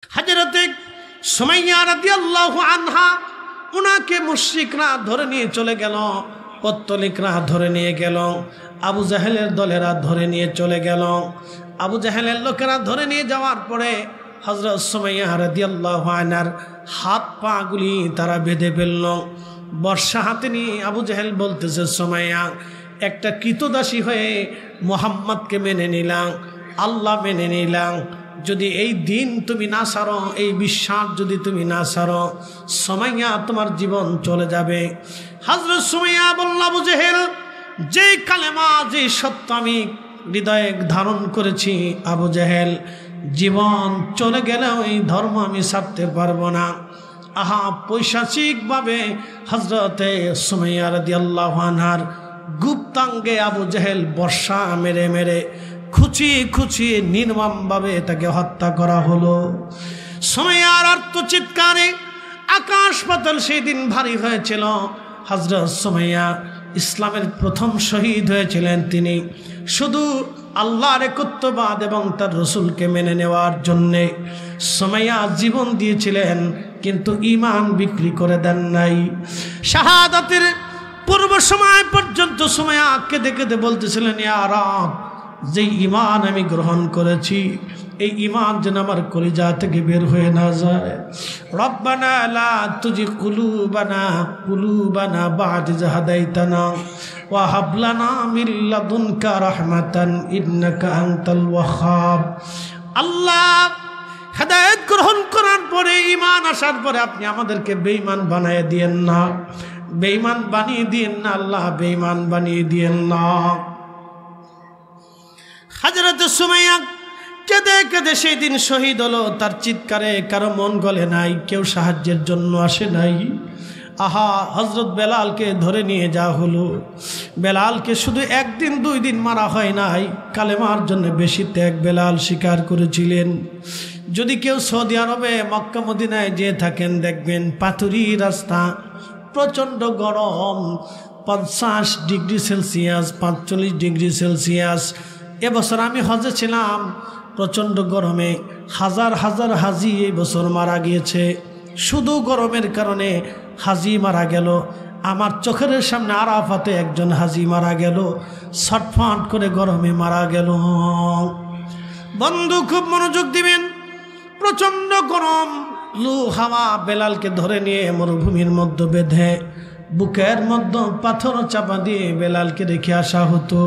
হযরতে সুমাইয়া রাদিয়াল্লাহু আনহা উনাকে মুশরিকরা ধরে নিয়ে চলে গেল, পত্তলিকরা ধরে নিয়ে গেল, আবু জাহেলের দলেরা ধরে নিয়ে চলে গেল। আবু জাহেলের লোকেরা ধরে নিয়ে যাওয়ার পরে হযরত সুমাইয়া রাদিয়াল্লাহু আনহার হাত পা গুলি তারা বেঁধে ফেলল। বর্ষা হাতে নিয়ে আবু জাহেল বলতেছে, সুমাইয়া একটা কৃতদাসী হয়ে মুহাম্মদকে মেনে নিলাম, আল্লাহ মেনে নিলাম, যদি এই দিন তুমি না ছাড়ো, এই বিশ্বাস যদি তুমি না ছাড়ো, সুমাইয়া তোমার জীবন চলে যাবে। হযরত সুমাইয়া বলল, আবু জাহেল যেই কালেমা যে সত্য আমি হৃদয়ে ধারণ করেছি, আবু জাহেল জীবন চলে গেলেও এই ধর্ম আমি ছাড়তে পারবো না। আহা, পৈশাচিকভাবে হযরতে সুমাইয়া রাদিয়াল্লাহু আনহার গুপ্তাঙ্গে আবু জাহেল বর্ষা মেরে মেরে খুঁচিয়ে খুঁচিয়ে নির্মমভাবে তাকে হত্যা করা হলো। সুমাইয়ার আর্তচিৎকারে আকাশ পাতাল সেই দিন ভারী হয়েছিল। হযরত সুমাইয়া ইসলামের প্রথম শহীদ হয়েছিলেন তিনি শুধু আল্লাহর একত্ববাদ এবং তার রসুলকে মেনে নেওয়ার জন্যে। সুমাইয়া জীবন দিয়েছিলেন কিন্তু ঈমান বিক্রি করে দেন নাই। শাহাদাতের পূর্ব সময় পর্যন্ত সুমাইয়া কেঁদে কেঁদে বলতেছিলেন, ইয়া রাব, যে ঈমান আমি গ্রহণ করেছি এই ঈমান যেন আমার কলিজা থেকে বের হয়ে না যায়। রব্বানা লা তুজিগ কুলুবানা বা'দা ইয হাদাইতানা ওয়া হাব লানা মিন লাদুনকা রাহমাতান ইন্নাকা আনতাল ওয়াহ্হাব। আল্লাহ, হেদায়েত গ্রহণ করার পরে, ঈমান আসার পরে আপনি আমাদেরকে বেঈমান বানিয়ে দিয়েন না, বেঈমান বানিয়ে দিয়েন না আল্লাহ, বেঈমান বানিয়ে দিয়েন না। হযরত সুমাইয়া কেঁদে কেঁদে সেই দিন শহীদ হলো। তার চিৎকারে কারো মন গলে নাই, কেউ সাহায্যের জন্য আসে নাই। আহা, হযরত বেলালকে ধরে নিয়ে যাওয়া হলো। বেলালকে শুধু একদিন দুই দিন মারা হয় নাই, কালেমার জন্য বেশি ত্যাগ বেলাল স্বীকার করেছিলেন। যদি কেউ সৌদি আরবে মক্কা মদিনায় যেয়ে থাকেন, দেখবেন পাথুরি রাস্তা, প্রচণ্ড গরম, 50 ডিগ্রি সেলসিয়াস, 45 ডিগ্রি সেলসিয়াস। এবছর আমি হজে ছিলাম, প্রচণ্ড গরমে হাজার হাজার হাজি এই বছর মারা গিয়েছে। শুধু গরমের কারণে হাজি মারা গেল। আমার চোখের সামনে আরাফাতে একজন হাজি মারা গেল, ছটফট করে গরমে মারা গেল। বন্ধু খুব মনোযোগ দিবেন, প্রচণ্ড গরম, লু হাওয়া। বেলালকে ধরে নিয়ে মরুভূমির মধ্যে বেঁধে বুকের মধ্যে পাথর চাপা দিয়ে বেলালকে রেখে আসা হতো।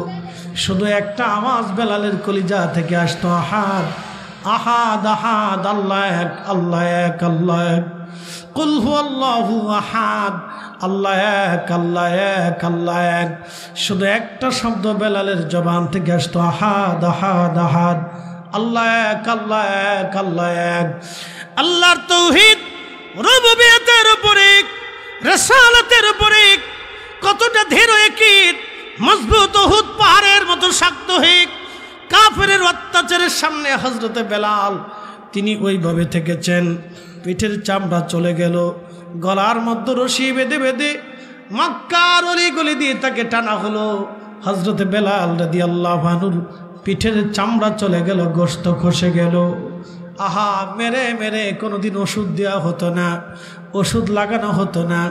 শুধু একটা আওয়াজ বেলালের কলিজা থেকে আসতো, আহাদ আহাদ আহাদ, আল্লাহ এক, আল্লাহ এক, আল্লাহ এক, কুল হুয়াল্লাহু আহাদ, আল্লাহ এক, আল্লাহ এক, আল্লাহ এক। শুধু একটা শব্দ বেলালের জবান থেকে আসতো, আহাদ আহাদ আহাদ, আল্লাহ এক, আল্লাহ এক, আল্লাহ এক। আল্লাহর তাওহীদ রুবুবিয়তের উপরে, রিসালাতের উপরে কতটা দৃঢ় একীট, মজবুত উহুদ পাহাড়ের মতো শক্ত হয়ে কাফেরের অত্যাচারের সামনে হযরতে বেলাল তিনি ওইভাবে থেকেছেন। পিঠের চামড়া চলে গেল, গলার মধ্যে রশি বেঁধে বেঁধে মক্কার অলিগলি দিয়ে তাকে টানা হলো। হযরতে বেলাল রাদিয়াল্লাহু আনহুর পিঠের চামড়া চলে গেল, গোশত খসে গেল। আহা, মেরে মেরে কোনোদিন ওষুধ দেওয়া হতো না, ওষুধ লাগানো হতো না।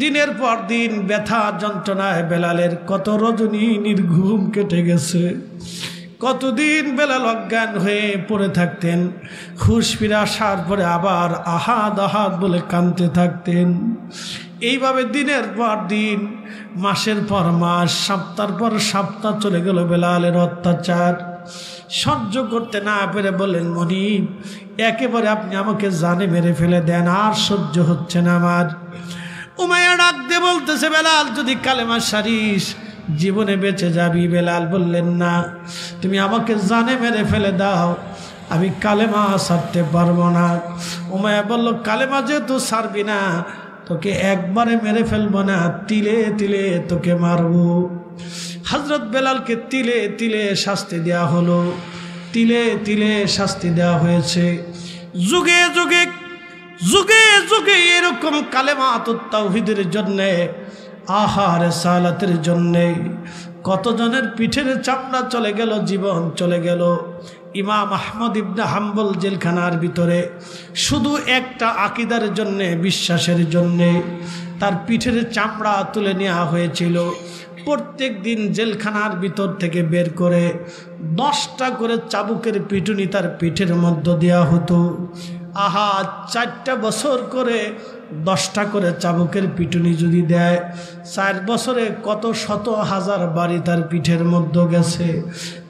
দিনের পর দিন ব্যথা যন্ত্রণায় বেলালের কত রজনী নির্ঘুম কেটে গেছে। কতদিন বেলাল অজ্ঞান হয়ে পড়ে থাকতেন, হুঁশ ফিরে আসার পরে আবার আহাদ আহাদ বলে কাঁদতে থাকতেন। এইভাবে দিনের পর দিন, মাসের পর মাস, সপ্তাহের পর সপ্তাহ চলে গেল বেলালের অত্যাচার। সহ্য করতে না পেরে বললেন, মনিব, একেবারে আপনি আমাকে জানে মেরে ফেলে দেন, আর সহ্য হচ্ছে না আমার। উমাইয়া ডাক দিয়ে বলতেছে, বেলাল যদি কালেমা সারিস জীবনে বেঁচে যাবি। বেলাল বললেন, না, তুমি আমাকে জানে মেরে ফেলে দাও, আমি কালেমা ছাড়তে পারবো না। উমাইয়া বলল, কালেমা যেহেতু ছাড়বি না, তোকে একবারে মেরে ফেলবো না, তিলে তিলে তোকে মারবো। হযরত বেলালকে তিলে তিলে শাস্তি দেওয়া হলো, তিলে তিলে শাস্তি দেওয়া হয়েছে। যুগে যুগে যুগে যুগে এরকম কালেমাতুত তাওহীদের জন্যে, আহা রিসালাতের জন্যে কতজনের পিঠের চামড়া চলে গেল, জীবন চলে গেল। ইমাম আহমদ ইবনে হাম্বল জেলখানার ভিতরে শুধু একটা আকীদার জন্যে, বিশ্বাসের জন্যে তার পিঠের চামড়া তুলে নেওয়া হয়েছিল। প্রত্যেক দিন জেলখানার ভিতর থেকে বের করে 10টা করে চাবুকের পিটুনি তার পিঠের মধ্যে দেওয়া হতো। আহা, 4টা বছর করে 10টা করে চাবুকের পিটুনি যদি দেয়, 4 বছরে কত শত হাজার বাড়ি তার পিঠের মধ্যে গেছে।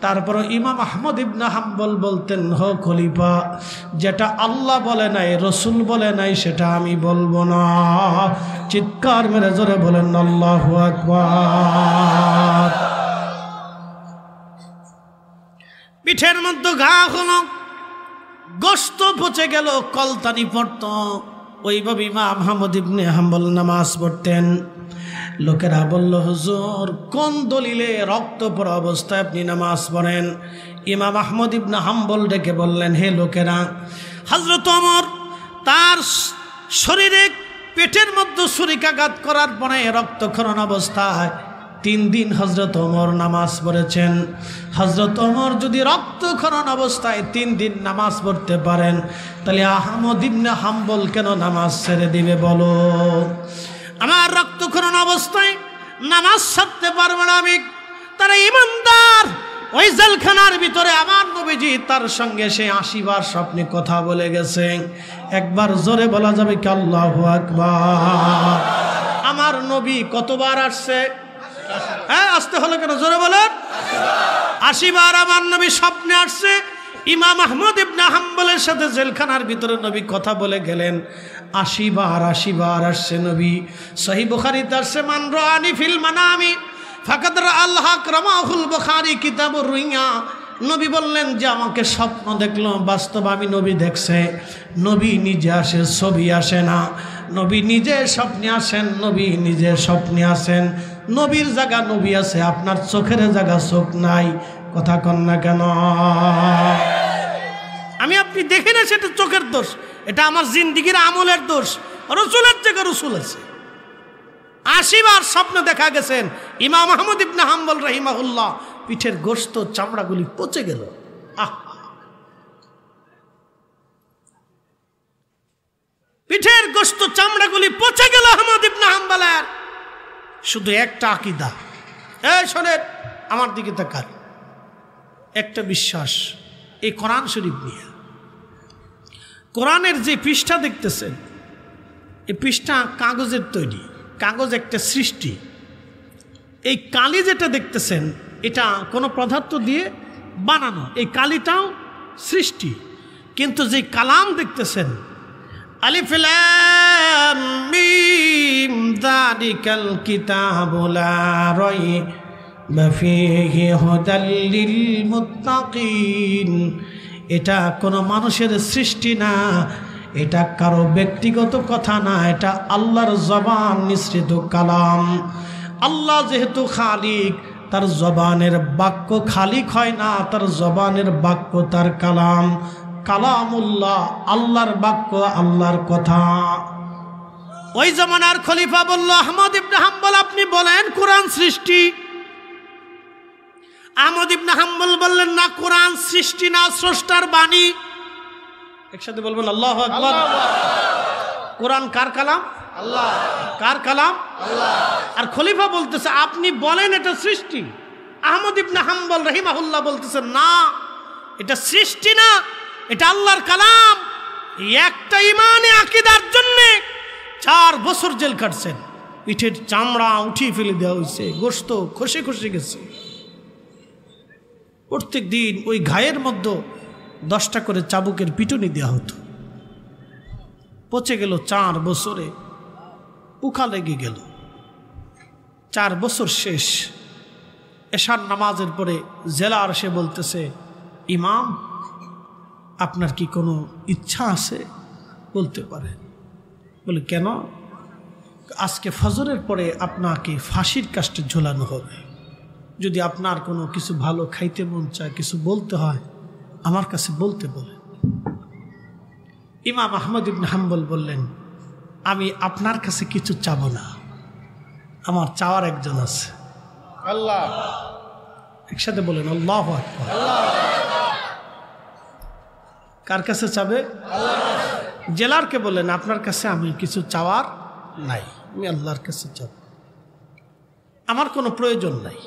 তারপর ইমাম আহমদ ইবনে হাম্বল বলতেন, হ খলিফা, যেটা আল্লাহ বলে নাই, রসুল বলে নাই, সেটা আমি বলবো না। চিৎকার মেরে জোরে বলেন আল্লাহু আকবার। পিঠের মধ্যে ঘা হলো, গোশত পচে গেল, কলতানি পড়ত। ওইভাবে ইমাম আহমদ ইবনে হাম্বল নামাজ পড়তেন। লোকেরা বলল, হুজুর, কোন দলিলে রক্ত পড়া অবস্থায় আপনি নামাজ পড়েন? ইমাম আহমদ ইবনে হাম্বল ডেকে বললেন, হে লোকেরা, হযরত ওমর তার শরীরে পেটের মধ্যে ছুরিকাঘাত করার পরে রক্তক্ষরণ অবস্থায় 3 দিন হযরত ওমর নামাজ পড়েছেন। হযরত ওমর যদি রক্তক্ষরণ অবস্থায় 3 দিন নামাজ পড়তে পারেন, তাহলে আহমদ ইবনে হাম্বল কেন নামাজ ছেড়ে দিবে বলো? আমার রক্তক্ষরণ অবস্থায় নামাজ ছাড়তে পারবো না আমি। তারা ইমানদার। ওই জেলখানার ভিতরে আমার নবীজি তার সঙ্গে সে 80 বার স্বপ্নে কথা বলে গেছে। একবার জোরে বলা যাবে কি আল্লাহু আকবার? আমার নবী কতবার আসছে? হ্যাঁ, আসতে হলো কেন? জোরে বলেন। 80 বার আমার নবী স্বপ্নে আসছে। ইমাম আহমদ ইবনে হাম্বলের সাথে জেলখানার ভিতরে নবী কথা বলে গেলেন। 80 বার আসছে নবী। সহিহ বুখারীতে আসছে, মান রাআনি ফিল মানামি ফাকাদ রাআল হক, রামাহুল বুখারী কিতাবুর রুইয়া। নবী বললেন যে আমাকে স্বপ্ন দেখলো, বাস্তব আমি নবী দেখছে। নবী নিজে আসে, ছবি আসে না। নবী নিজে স্বপ্নে আসেন, নবী নিজে স্বপ্নে আসেন। নবীর জায়গা নবী আছে, আপনার চোখের জায়গা চোখ নাই। কথা কন না কেন? আমি আপনি দেখি না, সেটা চোখের দোষ। এটা আমার জিন্দিগির আমলের দোষ। রসুলের জায়গা রসুল আছে। 80 বার স্বপ্ন দেখা গেছেন। ইমাম আহমদ ইবনে হাম্বল রাহিমাহুল্লাহ পিঠের গোশত চামড়াগুলি পচে গেল। পিঠের গোশত চামড়াগুলি পচে গেল আহমদ ইবনে হাম্বলের। শুধু একটা আকীদা। এই শোনেন, আমার দিকে তাকান। একটা বিশ্বাস, এই কোরআন শরীফ নিয়ে। কোরআনের যে পৃষ্ঠা দেখতেছেন, এই পৃষ্ঠা কাগজের তৈরি। কাগজ একটা সৃষ্টি। এই কালি যেটা দেখতেছেন, এটা কোনো পদার্থ দিয়ে বানানো। এই কালিটাও সৃষ্টি। কিন্তু যে কালাম দেখতেছেন, আলিফ লাম মিম যালিকাল কিতাবু লা রাইবা ফীহি হুদাল লিল মুত্তাকিন, এটা কোনো মানুষের সৃষ্টি না, এটা কারো ব্যক্তিগত কথা না, এটা আল্লাহর জবান নিঃসৃত কালাম। আল্লাহ যেহেতু খালিক, তার জবানের বাক্য খালিক হয় না, তার জবানের বাক্য তার কালাম। কালামুল্লাহ, আল্লাহর বাক্য, আল্লাহর কথা। ওই জমানার খলিফা বলল, আহমদ ইবনে হাম্বল, আপনি বলেন কোরআন সৃষ্টি। আহমদ ইবনে হাম্বল বললেন, না, কোরআন সৃষ্টি না, স্রষ্টার বাণী। একসাথে বলবেন আল্লাহু আকবার। কোরআন কার কালাম? আল্লাহ। কার কালাম? আল্লাহ। আর খলিফা বলতেছে, আপনি বলেন এটা সৃষ্টি। আহমদ ইবনে হাম্বল রাহিমাহুল্লাহ বলতেছেন, না, এটা সৃষ্টি না, এটা আল্লাহর কালাম। একটা ইমানে আকীদার জন্য 4 বছর জেল কাটছেন। পিঠের চামড়া উঠিয়ে ফেলে দেওয়া হয়েছে, গোশত খসে খসে গেছে। প্রত্যেক দিন ওই ঘায়ের মধ্যে 10টা করে চাবুকের পিটুনি দেওয়া হতো। পচে গেল 4 বছরে, পোকা লেগে গেল। 4 বছর শেষ। এশার নামাজের পরে জেলার সে বলতেছে, ইমাম, আপনার কি কোনো ইচ্ছা আছে? বলতে পারে। বলে, কেন? আজকে ফজরের পরে আপনাকে ফাঁসির কাস্টে ঝোলানো হবে। যদি আপনার কোনো কিছু ভালো খাইতে মন চায়, কিছু বলতে হয়, আমার কাছে বলতে বলে। ইমাম আহমদ ইবনে হাম্বল বললেন, আমি আপনার কাছে কিছু চাবো না, আমার চাওয়ার একজন আছে, আল্লাহ। একসাথে বলেন আল্লাহু আকবার। কার কাছে চাবে? জেলারকে বললেন আপনার কাছে আমি কিছু চাওয়ার নাই, আমি আল্লাহর কাছে চাব, আমার কোনো প্রয়োজন নাই,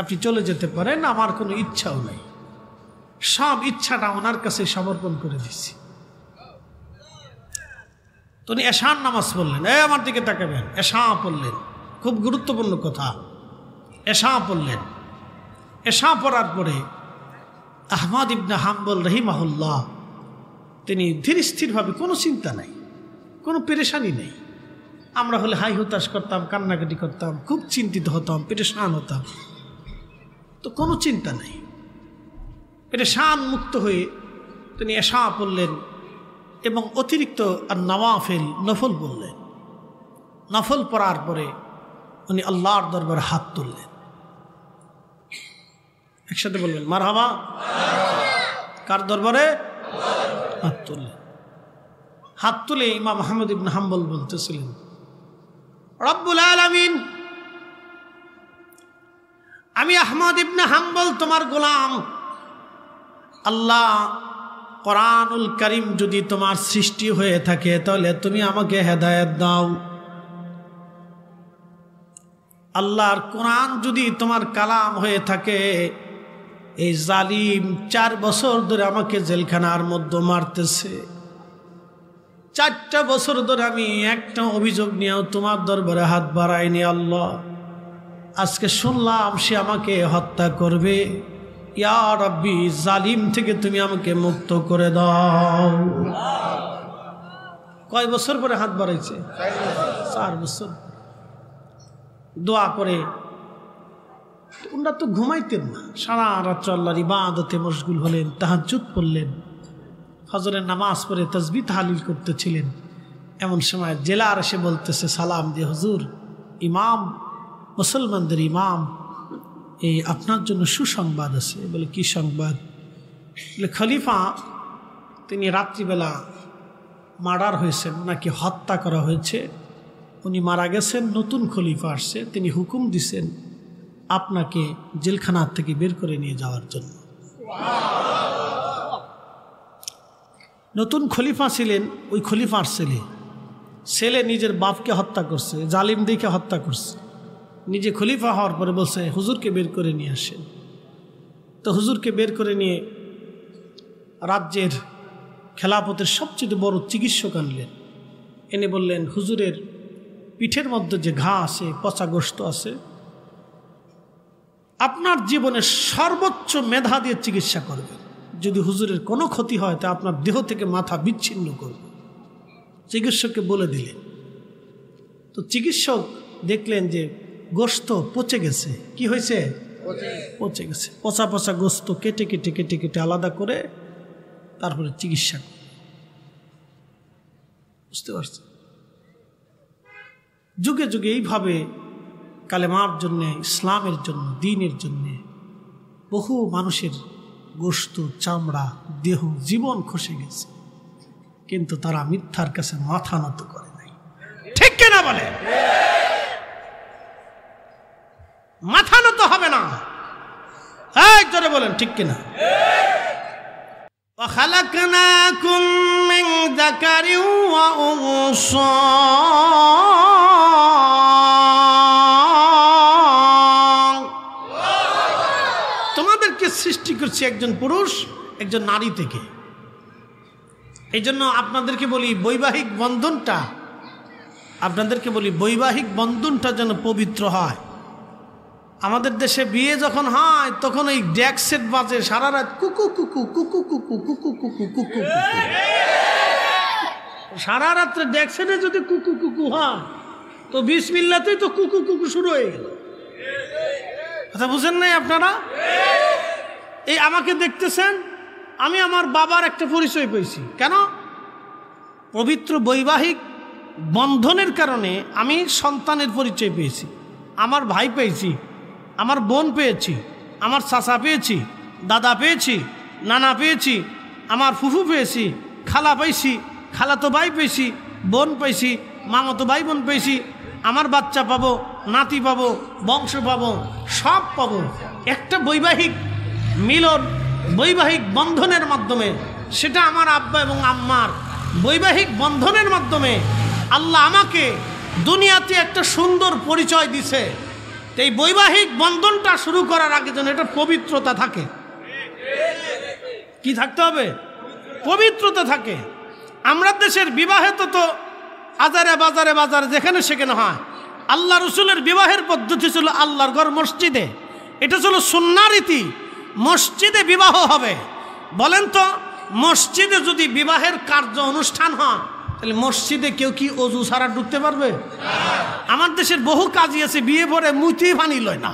আপনি চলে যেতে পারেন, আমার কোনো ইচ্ছাও নাই, সব ইচ্ছাটা ওনার কাছে সমর্পণ করে দিচ্ছি। তো উনি এশার নামাজ পড়লেন, আমার দিকে তাকাবেন, এশা পড়লেন, খুব গুরুত্বপূর্ণ কথা, এশা পড়লেন। এশা পড়ার পরে আহমদ ইবনে হাম্বল রহিমাহুল্লাহ তিনি ধীর স্থিরভাবে, কোনো চিন্তা নাই, কোনো পেরেশানি নেই। আমরা হলে হাই হুতাশ করতাম, কান্নাকাটি করতাম, খুব চিন্তিত হতাম, পেরেশান হতাম, তো কোনো চিন্তা নেই, পেরেশান মুক্ত হয়ে তিনি এশা পড়লেন এবং অতিরিক্ত আর নওয়াফিল নফল বললেন। নফল পড়ার পরে উনি আল্লাহর দরবারে হাত তুললেন, একসাথে বলবেন মারহাবা। কার দরবারে? হাত তুললেন। হাত তুলে ইমাম আহমদ ইবনে হাম্বল বলতেছিলেন, রব্বুল আলামিন, আমি আহমদ ইবনে হাম্বল তোমার গোলাম, আল্লাহ কোরআনুল কারীম যদি তোমার সৃষ্টি হয়ে থাকে তাহলে তুমি আমাকে হেদায়েত দাও। আল্লাহর কোরআন যদি তোমার কালাম হয়ে থাকে, এই জালিম 4 বছর ধরে আমাকে জেলখানার মধ্যে মারতেছে, 4টা বছর ধরে আমি একটা অভিযোগ নিয়েও তোমার দরবারে হাত বাড়াইনি। আল্লাহ, আজকে শুনলাম সে আমাকে হত্যা করবে, ইয়া রাব্বি, জালিম থেকে তুমি আমাকে মুক্ত করে দাও। কয় বছর পরে হাত বাড়াইছে? 4 বছর। দোয়া করে ওনারা তো ঘুমাইতেন না, সারা রাত্র আল্লাহর ইবাদতে মশগুল হলেন, তাহাজ্জুদ পড়লেন, ফজরের নামাজ পড়ে তাসবিহ তাহলিল করতেছিলেন। এমন সময় জেলার এসে বলতেছে সালাম দিয়ে, হুজুর, ইমাম, মুসলমানদের ইমাম, এই আপনার জন্য সুসংবাদ আছে। বলে কি সংবাদ? বলে খলিফা তিনি রাত্রিবেলা মার্ডার হয়েছেন, নাকি হত্যা করা হয়েছে, উনি মারা গেছেন, নতুন খলিফা আসছে, তিনি হুকুম দিছেন আপনাকে জেলখানার থেকে বের করে নিয়ে যাওয়ার জন্য। নতুন খলিফা ছিলেন ওই খলিফার ছেলে নিজের বাপকে হত্যা করছে, জালিম দেখে হত্যা করছে। নিজে খলিফা হওয়ার পরে বলছে হুজুরকে বের করে নিয়ে আসেন। তো হুজুরকে বের করে নিয়ে রাজ্যের খেলাফতের সবচেয়ে বড় চিকিৎসক আনলেন, এনে বললেন হুজুরের পিঠের মধ্যে যে ঘা আছে, পচা গোশত আছে, আপনার জীবনের সর্বোচ্চ মেধা দিয়ে চিকিৎসা করবে, যদি হুজুরের কোনো ক্ষতি হয় তা আপনার দেহ থেকে মাথা বিচ্ছিন্ন করবে। চিকিৎসককে বলে দিলেন। তো চিকিৎসক দেখলেন যে গোশত পচে গেছে। কি হয়েছে? পচে গেছে। পচা পচা গোশত কেটে কেটে কেটে কেটে আলাদা করে তারপরে চিকিৎসা। বুঝতে পারছি? যুগে যুগে এইভাবে কালেমার জন্যে, ইসলামের জন্য, দ্বীনের জন্যে বহু মানুষের গোশত, চামড়া, দেহ, জীবন খসে গেছে, কিন্তু তারা মিথ্যার কাছে মাথা নত করে নাই। ঠিক কিনা বলে? মাথা নত হবে না। এক জোরে বলেন ঠিক কিনা? وَخَلَقْنَاكُمْ مِنْ ذَكَرٍ وَأُنْثَى তোমাদেরকে সৃষ্টি করছি একজন পুরুষ একজন নারী থেকে। এই জন্য আপনাদেরকে বলি বৈবাহিক বন্ধনটা যেন পবিত্র হয়। আমাদের দেশে বিয়ে যখন হয় তখন এই ড্যাক সেট বাজে সারা রাত, কুকু কুকু কুকু কুকু কুকু কুকু কুকু। সারা রাত্রে ড্যাক সেটে যদি কুকু কুকু হয় তো বিসমিল্লাতেই তো কুকু কুকু শুরু হয়ে গেল। কথা বুঝেন নাই আপনারা? এই আমাকে দেখতেছেন, আমি আমার বাবার একটা পরিচয় পেয়েছি। কেন? পবিত্র বৈবাহিক বন্ধনের কারণে আমি সন্তানের পরিচয় পেয়েছি। আমার ভাই পেয়েছি, আমার বোন পেয়েছি, আমার চাচা পেয়েছি, দাদা পেয়েছি, নানা পেয়েছি, আমার ফুফু পেয়েছি, খালা পেয়েছি, খালাতো ভাই পেয়েছি, বোন পেয়েছি, মামাতো ভাই বোন পেয়েছি। আমার বাচ্চা পাবো, নাতি পাবো, বংশ পাবো, সব পাবো একটা বৈবাহিক মিলন, বৈবাহিক বন্ধনের মাধ্যমে। সেটা আমার আব্বা এবং আম্মার বৈবাহিক বন্ধনের মাধ্যমে আল্লাহ আমাকে দুনিয়াতে একটা সুন্দর পরিচয় দিছে। এই বৈবাহিক বন্ধনটা শুরু করার আগে যেন এটা পবিত্রতা থাকে। কি থাকতে হবে? পবিত্রতা থাকে। আমরা দেশের বিবাহে তো আজারে বাজারে বাজারে যেখানে সেখানে হয়। আল্লাহ রসুলের বিবাহের পদ্ধতি ছিল আল্লাহর ঘর মসজিদে, এটা ছিল সুন্নাহ রীতি। মসজিদে বিবাহ হবে। বলেন তো, মসজিদে যদি বিবাহের কার্য অনুষ্ঠান হয় তাহলে মসজিদে কেউ কি অজু ছাড়া ঢুকতে পারবে? আমার দেশের বহু কাজী আছে বিয়ে পড়ে মুতি ভানি লয় না,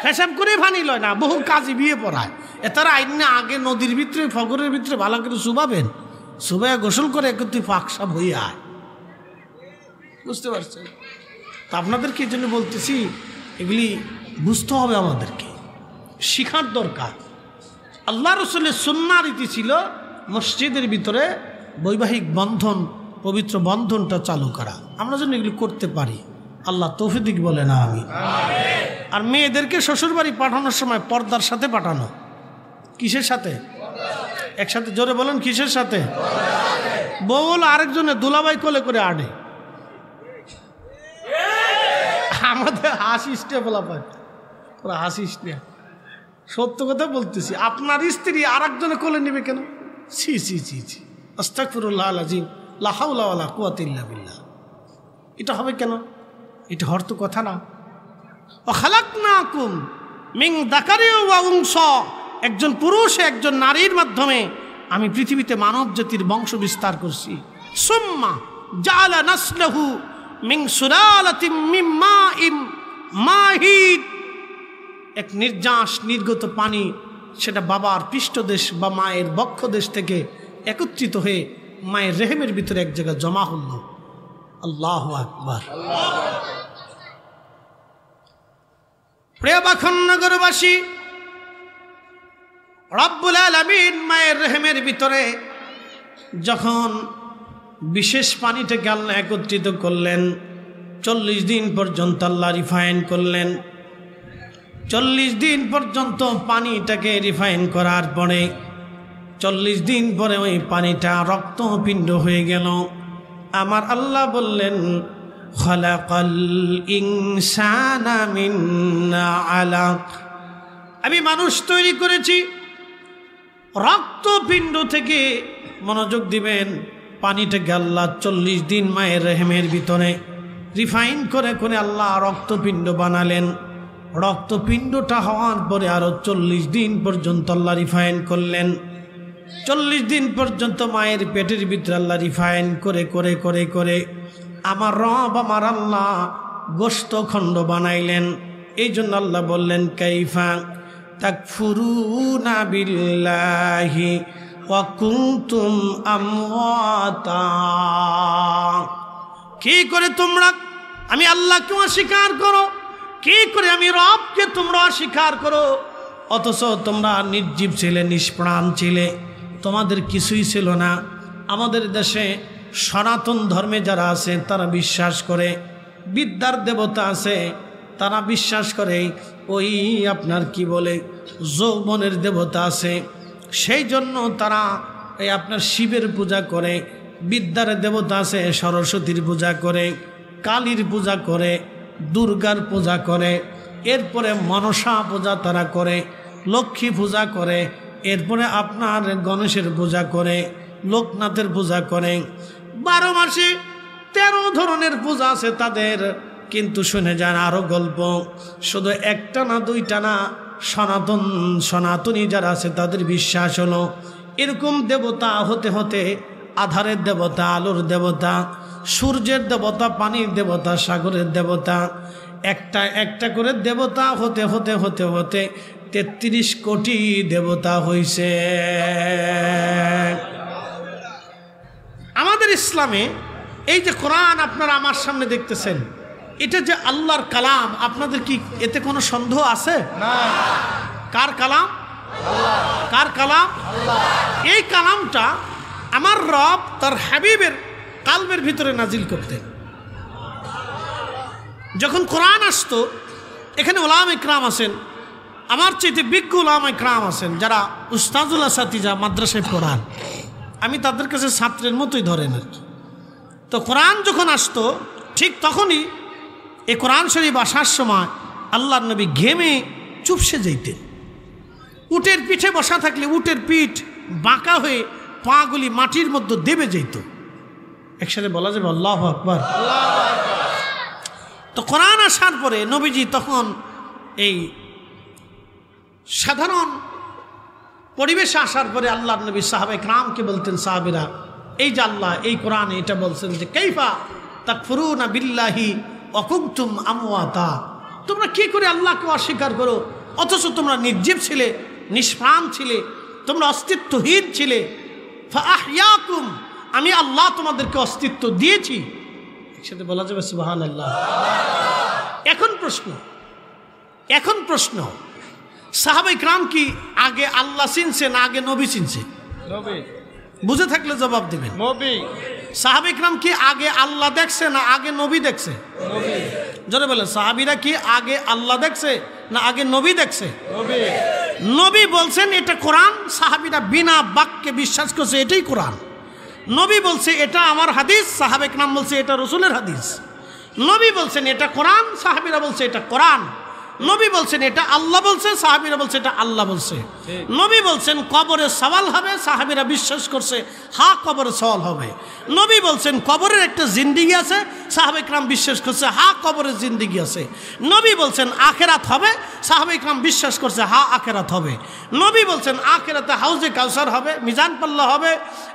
হিসাব করে ভানি লয় না, বহু কাজী বিয়ে পড়ায়। এতারা আইনে আগে নদীর ভিতরে ফগরের ভিতরে ভালো করে চুবাবেন, চুবাইয়া গোসল করে একত্রিত পাকসাপ হয়ে আয়। বুঝতে পারছেন? তা আপনাদেরকে এই জন্য বলতেছি, এগুলি বুঝতে হবে, আমাদেরকে শিখার দরকার। আল্লাহ রসুলের সুন্নাহ রীতি ছিল মসজিদের ভিতরে বৈবাহিক বন্ধন, পবিত্র বন্ধনটা চালু করা। আমরা যেন এগুলি করতে পারি, আল্লাহ তৌফিক বলে না আমি। আর মেয়েদেরকে শ্বশুরবাড়ি পাঠানোর সময় পর্দার সাথে পাঠানো। কিসের সাথে? একসাথে জোরে বলেন, কিসের সাথে? বউল আরেকজনে দুলাভাই কোলে করে আড়ে। আমাদের হাসিস নে বলা পায়, তোরা হাসিস নে, সত্য কথা বলতেছি। আপনার স্ত্রী আর একজনে কোলে নেবে কেন? ছি ছি ছি ছি, আস্তাগফিরুল্লাহ আল-আযীম, লা হাওলা ওয়ালা কুওয়াতা ইল্লা বিল্লাহ। এটা হবে কেন? এটা হওয়ার তো কথা না। ওয়া খালাকনাকুম মিন যাকারিন ওয়া উনসা, একজন পুরুষ একজন নারীর মাধ্যমে আমি পৃথিবীতে মানব জাতির বংশ বিস্তার করছি। সুম্মা জাআলা নাসলাহু মিন সুলালাতিন মিন মাইন মাহিদ, এক নির্যাস নির্গত পানি, সেটা বাবার পৃষ্ঠদেশ বা মায়ের বক্ষদেশ থেকে একত্রিত হয়ে মায়ের রেহেমের ভিতরে এক জায়গায় জমা হল। আল্লাহু আকবার। প্রিয় বাখনগরবাসী, রব্বুল আলামিন মায়ের রেহেমের ভিতরে যখন বিশেষ পানিটাকে আল্লাহ একত্রিত করলেন, 40 দিন পর্যন্ত আল্লাহ রিফাইন করলেন। 40 দিন পর্যন্ত পানিটাকে রিফাইন করার পরে 40 দিন পরে ওই পানিটা রক্তপিণ্ড হয়ে গেল। আমার আল্লাহ বললেন, খালাকাল ইনসানা মিন আলাক, আমি মানুষ তৈরি করেছি রক্তপিণ্ড থেকে। মনোযোগ দিবেন, পানিটাকে আল্লাহ 40 দিন মায়ের রেহেমের ভিতরে রিফাইন করে করে আল্লাহ রক্তপিণ্ড বানালেন। রক্তপিণ্ডটা হওয়ার পরে আরো 40 দিন পর্যন্ত আল্লাহ রিফাইন করলেন। 40 দিন পর্যন্ত মায়ের পেটের ভিতরে আল্লাহ রিফাইন করে করে করে করে আমার রব আমার আল্লাহ গোশত খণ্ড বানাইলেন। এই জন্য আল্লাহ বললেন, কাইফা তাকফুরুনা বিল্লাহি ওয়া কুনতুম আমওয়াতা, কি করে তোমরা আমি আল্লাহকে অস্বীকার করো, কি করে আমি রবকে তোমরা অস্বীকার করো, অথচ তোমরা নির্জীব ছিলে, নিষ্প্রাণ ছিলে, তোমাদের কিছুই ছিল না। আমাদের দেশে সনাতন ধর্মে যারা আছে তারা বিশ্বাস করে, বিদ্যার দেবতা আছে তারা বিশ্বাস করে, ওই আপনার কি বলে যৌবনের দেবতা আছে, সেই জন্য তারা এই আপনার শিবের পূজা করে। বিদ্যার দেবতা আছে সরস্বতীর পূজা করে, কালীর পূজা করে, দুর্গার পূজা করে, এরপরে মনসা পূজা তারা করে, লক্ষ্মী পূজা করে, এরপরে আপনার গণেশের পূজা করে, লোকনাথের পূজা করে। 12 মাসে 13 ধরনের পূজা আছে তাদের। কিন্তু শুনে যান আরো গল্প, শুধু একটা না দুইটা না, সনাতনী যারা আছে তাদের বিশ্বাস হলো এরকম দেবতা হতে হতে আধারের দেবতা, আলোর দেবতা, সূর্যের দেবতা, পানির দেবতা, সাগরের দেবতা, একটা একটা করে দেবতা হতে হতে হতে হতে 33 কোটি দেবতা হইছে। আমাদের ইসলামে এই যে কোরআন আপনারা আমার সামনে দেখতেছেন, এটা যে আল্লাহর কালাম, আপনাদের কি এতে কোনো সন্দেহ আছে? না। কার কালাম? আল্লাহ। কার কালাম? আল্লাহ। এই কালামটা আমার রব তার হাবিবের কালবের ভিতরে নাজিল করতেন। যখন কোরআন আসতো, এখানে উলামা ইকরাম আছেন, আমার চাইতে বিজ্ঞ উলামায়ে কেরাম আছেন যারা উস্তাজুল আসাতিজা মাদ্রাসায় পড়ান, আমি তাদের কাছে ছাত্রের মতোই ধরেন আর কি। তো কোরআন যখন আসতো ঠিক তখনই এই কোরআন শরীফ আসার সময় আল্লাহর নবী ঘেমে চুপসে যেতেন। উটের পিঠে বসা থাকলে উটের পিঠ বাঁকা হয়ে পাগুলি মাটির মধ্যে দেবে যেত। একসাথে বলা যাবে আল্লাহু আকবার। তো কোরআন আসার পরে নবীজি তখন এই সাধারণ পরিবেশে আসার পরে আল্লাহর নবী সাহাবায়ে কেরামকে বলতেন, সাহাবীরা এই যে আল্লাহ এই কোরআনে এটা বলছেন যে কাইফা তাকফুরুনা বিল্লাহি ওয়া কুনতুম আমওয়াতা, তোমরা কি করে আল্লাহকে অস্বীকার করো অথচ তোমরা নির্জীব ছিলে, নিষ্প্রাণ ছিলে, তোমরা অস্তিত্বহীন ছিলে। ফাআহইয়াকুম, আমি আল্লাহ তোমাদেরকে অস্তিত্ব দিয়েছি। একসাথে বলা যাবে সুবহানাল্লাহ। এখন প্রশ্ন সাহাবায়ে কেরাম কি আগে আল্লাহ চিনছে না আগে নবী চিনছে? নবী। বুঝে থাকলে জবাব দিবেন। নবী। সাহাবায়ে কেরাম কি আগে আল্লাহ দেখছে না আগে নবী দেখছে? নবী। জোরে বলেন, সাহাবীরা কি আগে আল্লাহ দেখছে না আগে নবী দেখছে? নবী। নবী বলছেন এটা কোরআন, সাহাবীরা বিনা বাক্যে বিশ্বাস করছে এটাই কোরআন। নবী বলছে এটা আমার হাদিস, সাহাবায়ে কেরাম বলছে এটা রাসূলের হাদিস। নবী বলছেন এটা কোরআন, সাহাবীরা বলছে এটা কোরআন। নবী বলছেন এটা আল্লাহ বলছে, সাহাবীরা বলছে এটা আল্লাহ বলছে। নবী বলছেন কবরে সওয়াল হবে, সাহাবীরা বিশ্বাস করছে হ্যাঁ কবরে সওয়াল হবে। নবী বলছেন কবরের একটা জিন্দেগি আছে, সাহাবায়ে কেরাম বিশ্বাস করছে হ্যাঁ কবরের জিন্দেগি আছে। নবী বলছেন আখিরাত হবে, সাহাবায়ে কেরাম বিশ্বাস করছে হ্যাঁ আখিরাত হবে। নবী বলছেন আখিরাতে হাউজে কাউসার হবে, মিজান পাল্লা হবে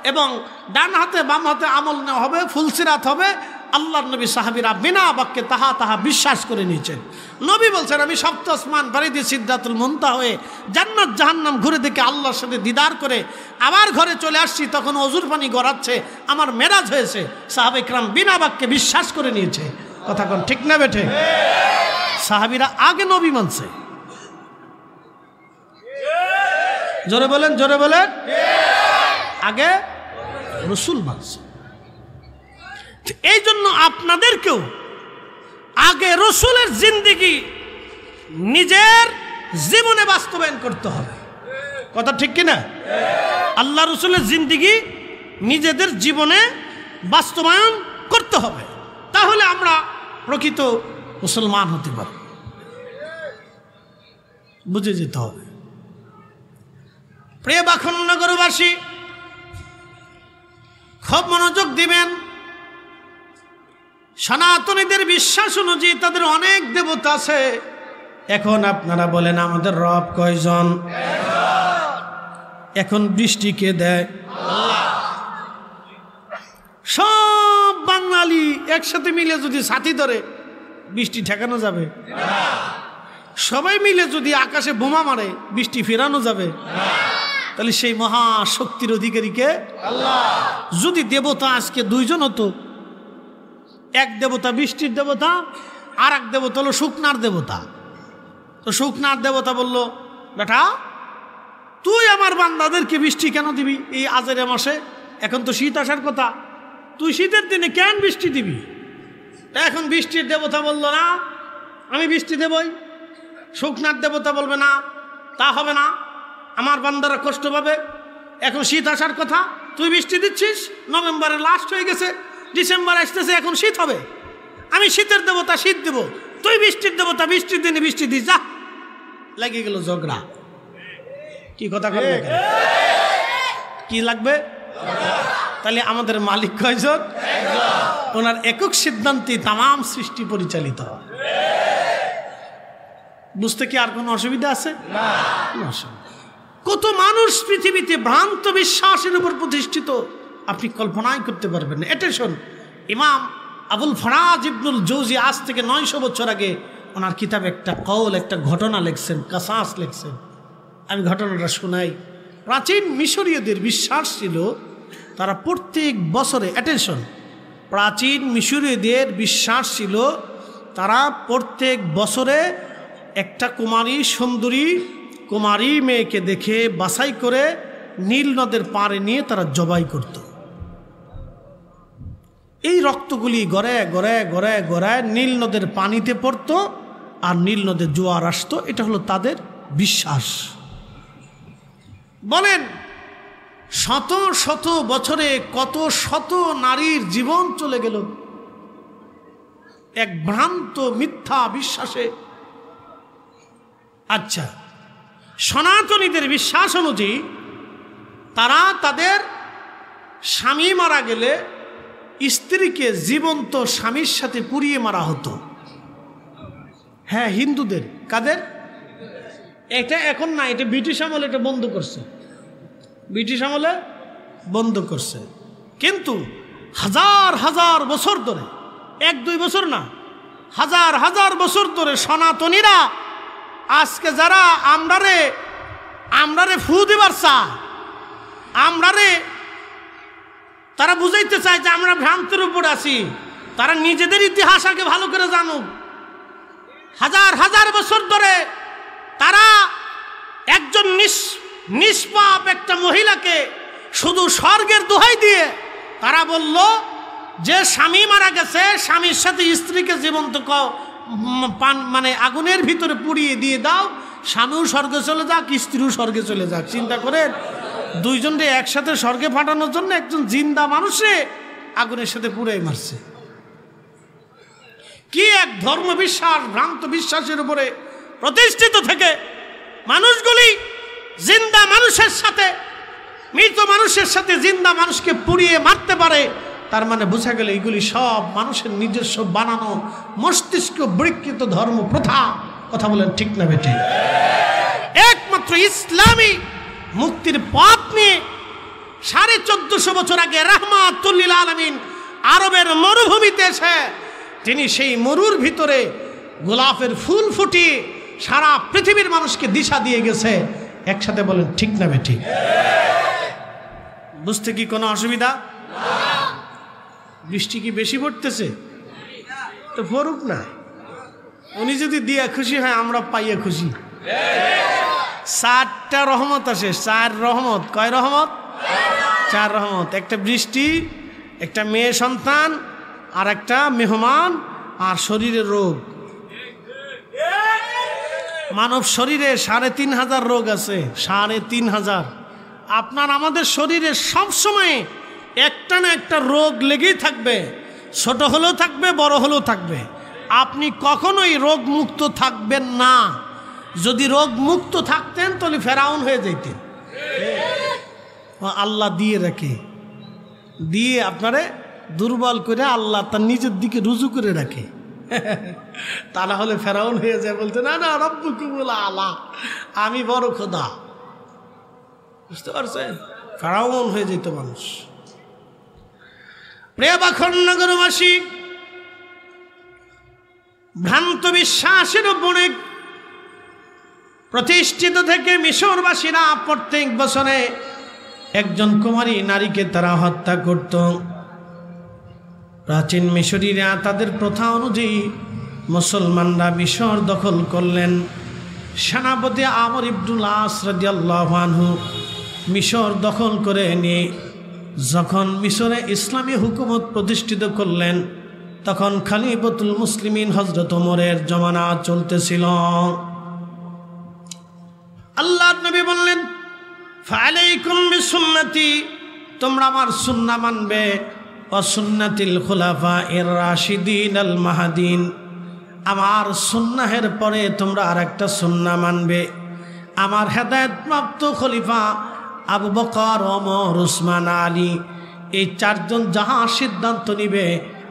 এবং ডান হাতে বাম হাতে আমল নেওয়া হবে, ফুলসিরাত হবে। আল্লাহর নবী সাহাবীরা বিনা বাক্যে তাহা বিশ্বাস করে নিয়েছেন। নবী বলছেন আমি সপ্ত আসমান পাড়ি দিয়ে সিদরাতুল মুনতাহা হয়ে জান্নাত জাহান্নাম ঘুরে দেখে আল্লাহর সাথে দিদার করে আবার ঘরে চলে আসছি, তখন অজুর পানি গড়াচ্ছে, আমার মেরাজ হয়েছে। সাহাবায়ে কেরাম বিনা বাক্যে বিশ্বাস করে নিয়েছে। কথা কোন ঠিক না বেঠে? সাহাবীরা আগে নবী মানছে। জোরে বলেন, জোরে বলেন। আগে রাসূল মানছে। এই জন্য আপনাদেরকেও আগে রাসূলের জিন্দেগি নিজের জীবনে বাস্তবায়ন করতে হবে। কথা ঠিক কিনা? আল্লাহ রাসূলের জিন্দেগি নিজেদের জীবনে বাস্তবায়ন করতে হবে, তাহলে আমরা প্রকৃত মুসলমান হতে পারব। বুঝে যেতে হবে। প্রিয় বাখনগরবাসী, খুব মনোযোগ দিবেন। সনাতনীদের বিশ্বাস অনুযায়ী তাদের অনেক দেবতা আছে। এখন আপনারা বলেন আমাদের রব কয়জন? এখন বৃষ্টি কে দেয়? সব বাঙালি একসাথে মিলে যদি ছাতি ধরে বৃষ্টি ঠেকানো যাবে? সবাই মিলে যদি আকাশে বোমা মারে বৃষ্টি ফেরানো যাবে? তাহলে সেই মহাশক্তির অধিকারীকে আল্লাহ। যদি দেবতা আজকে দুইজন হতো, এক দেবতা বৃষ্টির দেবতা, আর এক দেবতা হলো শুকনার দেবতা। তো শুকনার দেবতা বলল, বেটা তুই আমার বান্দাদেরকে বৃষ্টি কেন দিবি এই আজের মাসে? এখন তো শীত আসার কথা, তুই শীতের দিনে কেন বৃষ্টি দিবি? এখন বৃষ্টির দেবতা বলল, না আমি বৃষ্টি দেবই। শুকনার দেবতা বলবে, না তা হবে না, আমার বান্দারা কষ্ট পাবে। এখন শীত আসার কথা, তুই বৃষ্টি দিচ্ছিস, নভেম্বরের লাস্ট হয়ে গেছে, ডিসেম্বর আসতেছে, এখন শীত হবে। আমি শীতের দেবতা শীত দেব, তুই বৃষ্টির দেবতা বৃষ্টির দিনে বৃষ্টি দিস, যা। লেগে গেল ঝগড়া। কি কথা বলবে? কি লাগবে? তাহলে আমাদের মালিক কয়জন? ওনার একক সিদ্ধান্তে তাম সৃষ্টি পরিচালিত হয়। বুঝতে কি আর কোনো অসুবিধা আছে? না। কত মানুষ পৃথিবীতে ভ্রান্ত বিশ্বাসের উপর প্রতিষ্ঠিত আপনি কল্পনাই করতে পারবেন না। অ্যাটেনশন, ইমাম আবুল ফরাজ ইবনুল জৌজি আজ থেকে 900 বছর আগে ওনার কিতাবে একটা কওল, একটা ঘটনা লিখছেন, কাসাস লিখছেন। আমি ঘটনাটা শোনাই। প্রাচীন মিশরীয়দের বিশ্বাস ছিল তারা প্রত্যেক বছরে, অ্যাটেনশন, প্রাচীন মিশরীয়দের বিশ্বাস ছিল তারা প্রত্যেক বছরে একটা কুমারী সুন্দরী কুমারী মেয়েকে দেখে বাছাই করে নীল নদের পাড়ে নিয়ে তারা জবাই করত। এই রক্তগুলি গড়ায় গড়ায় গড়ায় গড়ায় নীল নদের পানিতে পড়তো আর নীল নদের জোয়ার আসতো। এটা হলো তাদের বিশ্বাস। বলেন শত শত বছরে কত শত নারীর জীবন চলে গেল এক ভ্রান্ত মিথ্যা বিশ্বাসে। আচ্ছা, সনাতনীদের বিশ্বাস অনুযায়ী তারা তাদের স্বামী মারা গেলে স্ত্রীকে জীবন্ত স্বামীর সাথে পুড়িয়ে মারা হতো। হ্যাঁ, হিন্দুদের। কাদের? এটা এখন না, এটা ব্রিটিশ আমলে এটা বন্ধ করছে, ব্রিটিশ আমলে বন্ধ করছে। কিন্তু হাজার হাজার বছর ধরে, 1-2 বছর না, হাজার হাজার বছর ধরে সনাতনীরা আজকে যারা আমরারে ফু দিবার চায়, তারা বুঝাইতে চায় যে আমরা ভ্রান্তির উপর আছি, তারা নিজেদের ইতিহাস আগে ভালো করে জানুক। হাজার হাজার বছর ধরে তারা একজন নিষ্পাপ একটা মহিলাকে শুধু স্বর্গের দোহাই দিয়ে তারা বলল যে স্বামী মারা গেছে, স্বামীর সাথে স্ত্রীকে জীবন্ত মানে আগুনের ভিতরে পুড়িয়ে দিয়ে দাও, স্বামীও স্বর্গে চলে যাক, স্ত্রীও স্বর্গে চলে যাক। চিন্তা করেন, দুইজনকে একসাথে স্বর্গে পাঠানোর জন্য একজন জিন্দা মানুষে আগুনের সাথে পুড়ে মারছে। কি এক ধর্ম বিশ্বাস, ভ্রান্ত বিশ্বাসের উপরে প্রতিষ্ঠিত থেকে মানুষগুলি জিন্দা মানুষের সাথে, মৃত মানুষের সাথে জিন্দা মানুষকে পুড়িয়ে মারতে পারে। তার মানে বোঝা গেল এগুলি সব মানুষের নিজস্ব বানানো মস্তিষ্ক বিকৃত ধর্ম প্রথা। কথা বলেন ঠিক না বেটে? একমাত্র ইসলামী মুক্তির পথ নিয়ে 1450 বছর আগে রাহমাতুল লিল আলামিন আরবের মরুভূমিতে এসে তিনি সেই মরুর ভিতরে গোলাপের ফুল ফুটিয়ে সারা পৃথিবীর মানুষকে দিশা দিয়ে গেছে। একসাথে বলেন ঠিক না বেঠিক? বুঝতে কি কোনো অসুবিধা? বৃষ্টি কি বেশি পড়তেছে? তো পড়ুক না, উনি যদি দিয়া খুশি হয় আমরা পাইয়া খুশি। 4টা রহমত আসে, 4 রহমত। কয় রহমত? 4 রহমত। একটা বৃষ্টি, একটা মেয়ে সন্তান, আর একটা মেহমান, আর শরীরের রোগ। মানব শরীরে 3500 রোগ আছে, 3500। আপনার আমাদের শরীরে সবসময় একটা না একটা রোগ লেগেই থাকবে, ছোট হলেও থাকবে, বড় হলেও থাকবে। আপনি কখনোই রোগ মুক্ত থাকবেন না। যদি রোগ মুক্ত থাকতেন তাহলে ফেরাউন হয়ে যেতেন। আল্লাহ দিয়ে রাখে, দিয়ে আপনারে দুর্বল করে আল্লাহ তার নিজের দিকে রুজু করে রাখে। তা না হলে ফেরাউন হয়ে যায়, বলতে না না রব্বুকুমুল আলা, আমি বড় খোদা। বুঝতে পারছেন? ফেরাউন হয়ে যেত মানুষ। প্রিয় বাখরনগরবাসী, ভ্রান্ত বিশ্বাসের উপরে প্রতিষ্ঠিত থেকে মিশরবাসীরা প্রত্যেক বছরে একজন কুমারী নারীকে তারা হত্যা করত। প্রাচীন মিশরীরা তাদের প্রথা অনুযায়ী মুসলমানরা মিশর দখল করলেন। সেনাপতি আমর ইবনুল আস রাদিয়াল্লাহু আনহু মিশর দখল করে নিয়ে যখন মিশরে ইসলামী হুকুমত প্রতিষ্ঠিত করলেন, তখন খলিফাতুল মুসলিমিন হযরত ওমরের জমানা চলতেছিল। আল্লাহর নবী বললেন, ফালাইকুম বিসুন্নতি, তোমরা আমার সুন্নাহ মানবে, ওয়া সুন্নাতিল খুলাফায়ে রাশিদিন আল মাহদিন, আমার সুন্নাহের পরে তোমরা আরেকটা সুন্নাহ মানবে। আমার হেদায়েতপ্রাপ্ত খলিফা আবু বকর, ওমর, উসমান, আলী, এই 4 জন যাহা সিদ্ধান্ত নিবে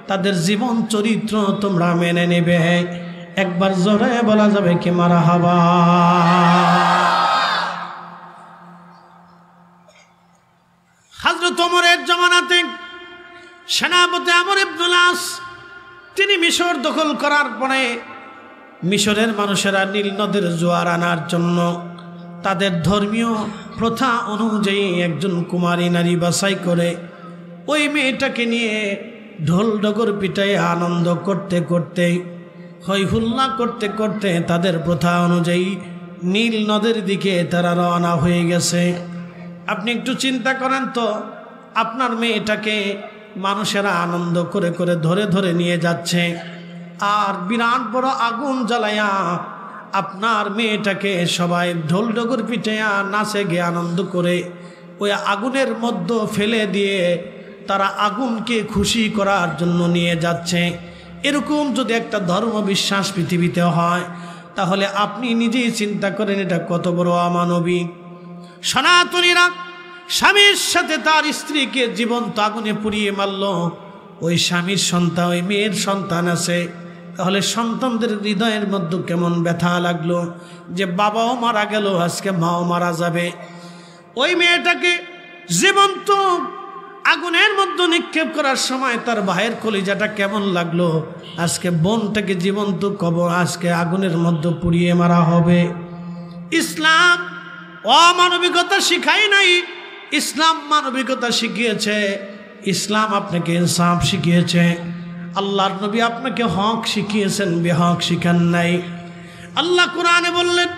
তাদের জীবন চরিত্র তোমরা মেনে নেবে। একবার জোরে বলা যাবে কি মারহাবা? হযরত ওমরের জামানাতে সেনাপতি আমর ইবনুল আস তিনি মিশর দখল করার পরে মিশরের মানুষেরা নীল নদের জোয়ার আনার জন্য তাদের ধর্মীয় প্রথা অনুযায়ী একজন কুমারী নারী বাছাই করে ওই মেয়েটাকে নিয়ে ঢোল ডগর পিটায় আনন্দ করতে করতে, হৈ হুল্লা করতে করতে তাদের প্রথা অনুযায়ী নীল নদের দিকে তারা রওনা হয়ে গেছে। আপনি একটু চিন্তা করেন তো, আপনার মেয়েটাকে মানুষেরা আনন্দ করে করে ধরে ধরে নিয়ে যাচ্ছে, আর বিরাট বড় আগুন জ্বালায়া আপনার মেয়েটাকে সবাই ঢোল ডগর পিটাইয়া নাচে গে আনন্দ করে ওই আগুনের মধ্যে ফেলে দিয়ে তারা আগুনকে খুশি করার জন্য নিয়ে যাচ্ছে। এরকম যদি একটা ধর্ম বিশ্বাস পৃথিবীতে হয়, তাহলে আপনি নিজেই চিন্তা করেন এটা কত বড় অমানবিক। সনাতনীরা স্বামীর সাথে তার স্ত্রীকে জীবন্ত আগুনে পুড়িয়ে মারল। ওই স্বামীর সন্তান, ওই মেয়ের সন্তান আছে, তাহলে সন্তানদের হৃদয়ের মধ্যে কেমন ব্যথা লাগলো যে বাবাও মারা গেল, আজকে মাও মারা যাবে। ওই মেয়েটাকে জীবন্ত আগুনের মধ্যে নিক্ষেপ করার সময় তার ভাইয়ের কলিজাটা কেমন লাগলো, আজকে বোনটাকে জীবন্ত কবর আজকে আগুনের মধ্যে পুড়িয়ে মারা হবে। ইসলাম অমানবিকতা শিখাই নাই, ইসলাম মানবিকতা শিখিয়েছে। ইসলাম আপনাকে ইনসাফ শিখিয়েছে। আল্লাহর নবী আপনাকে হক শিখিয়েছেন, বেহক শিখান নাই। আল্লাহ কোরআনে বললেন,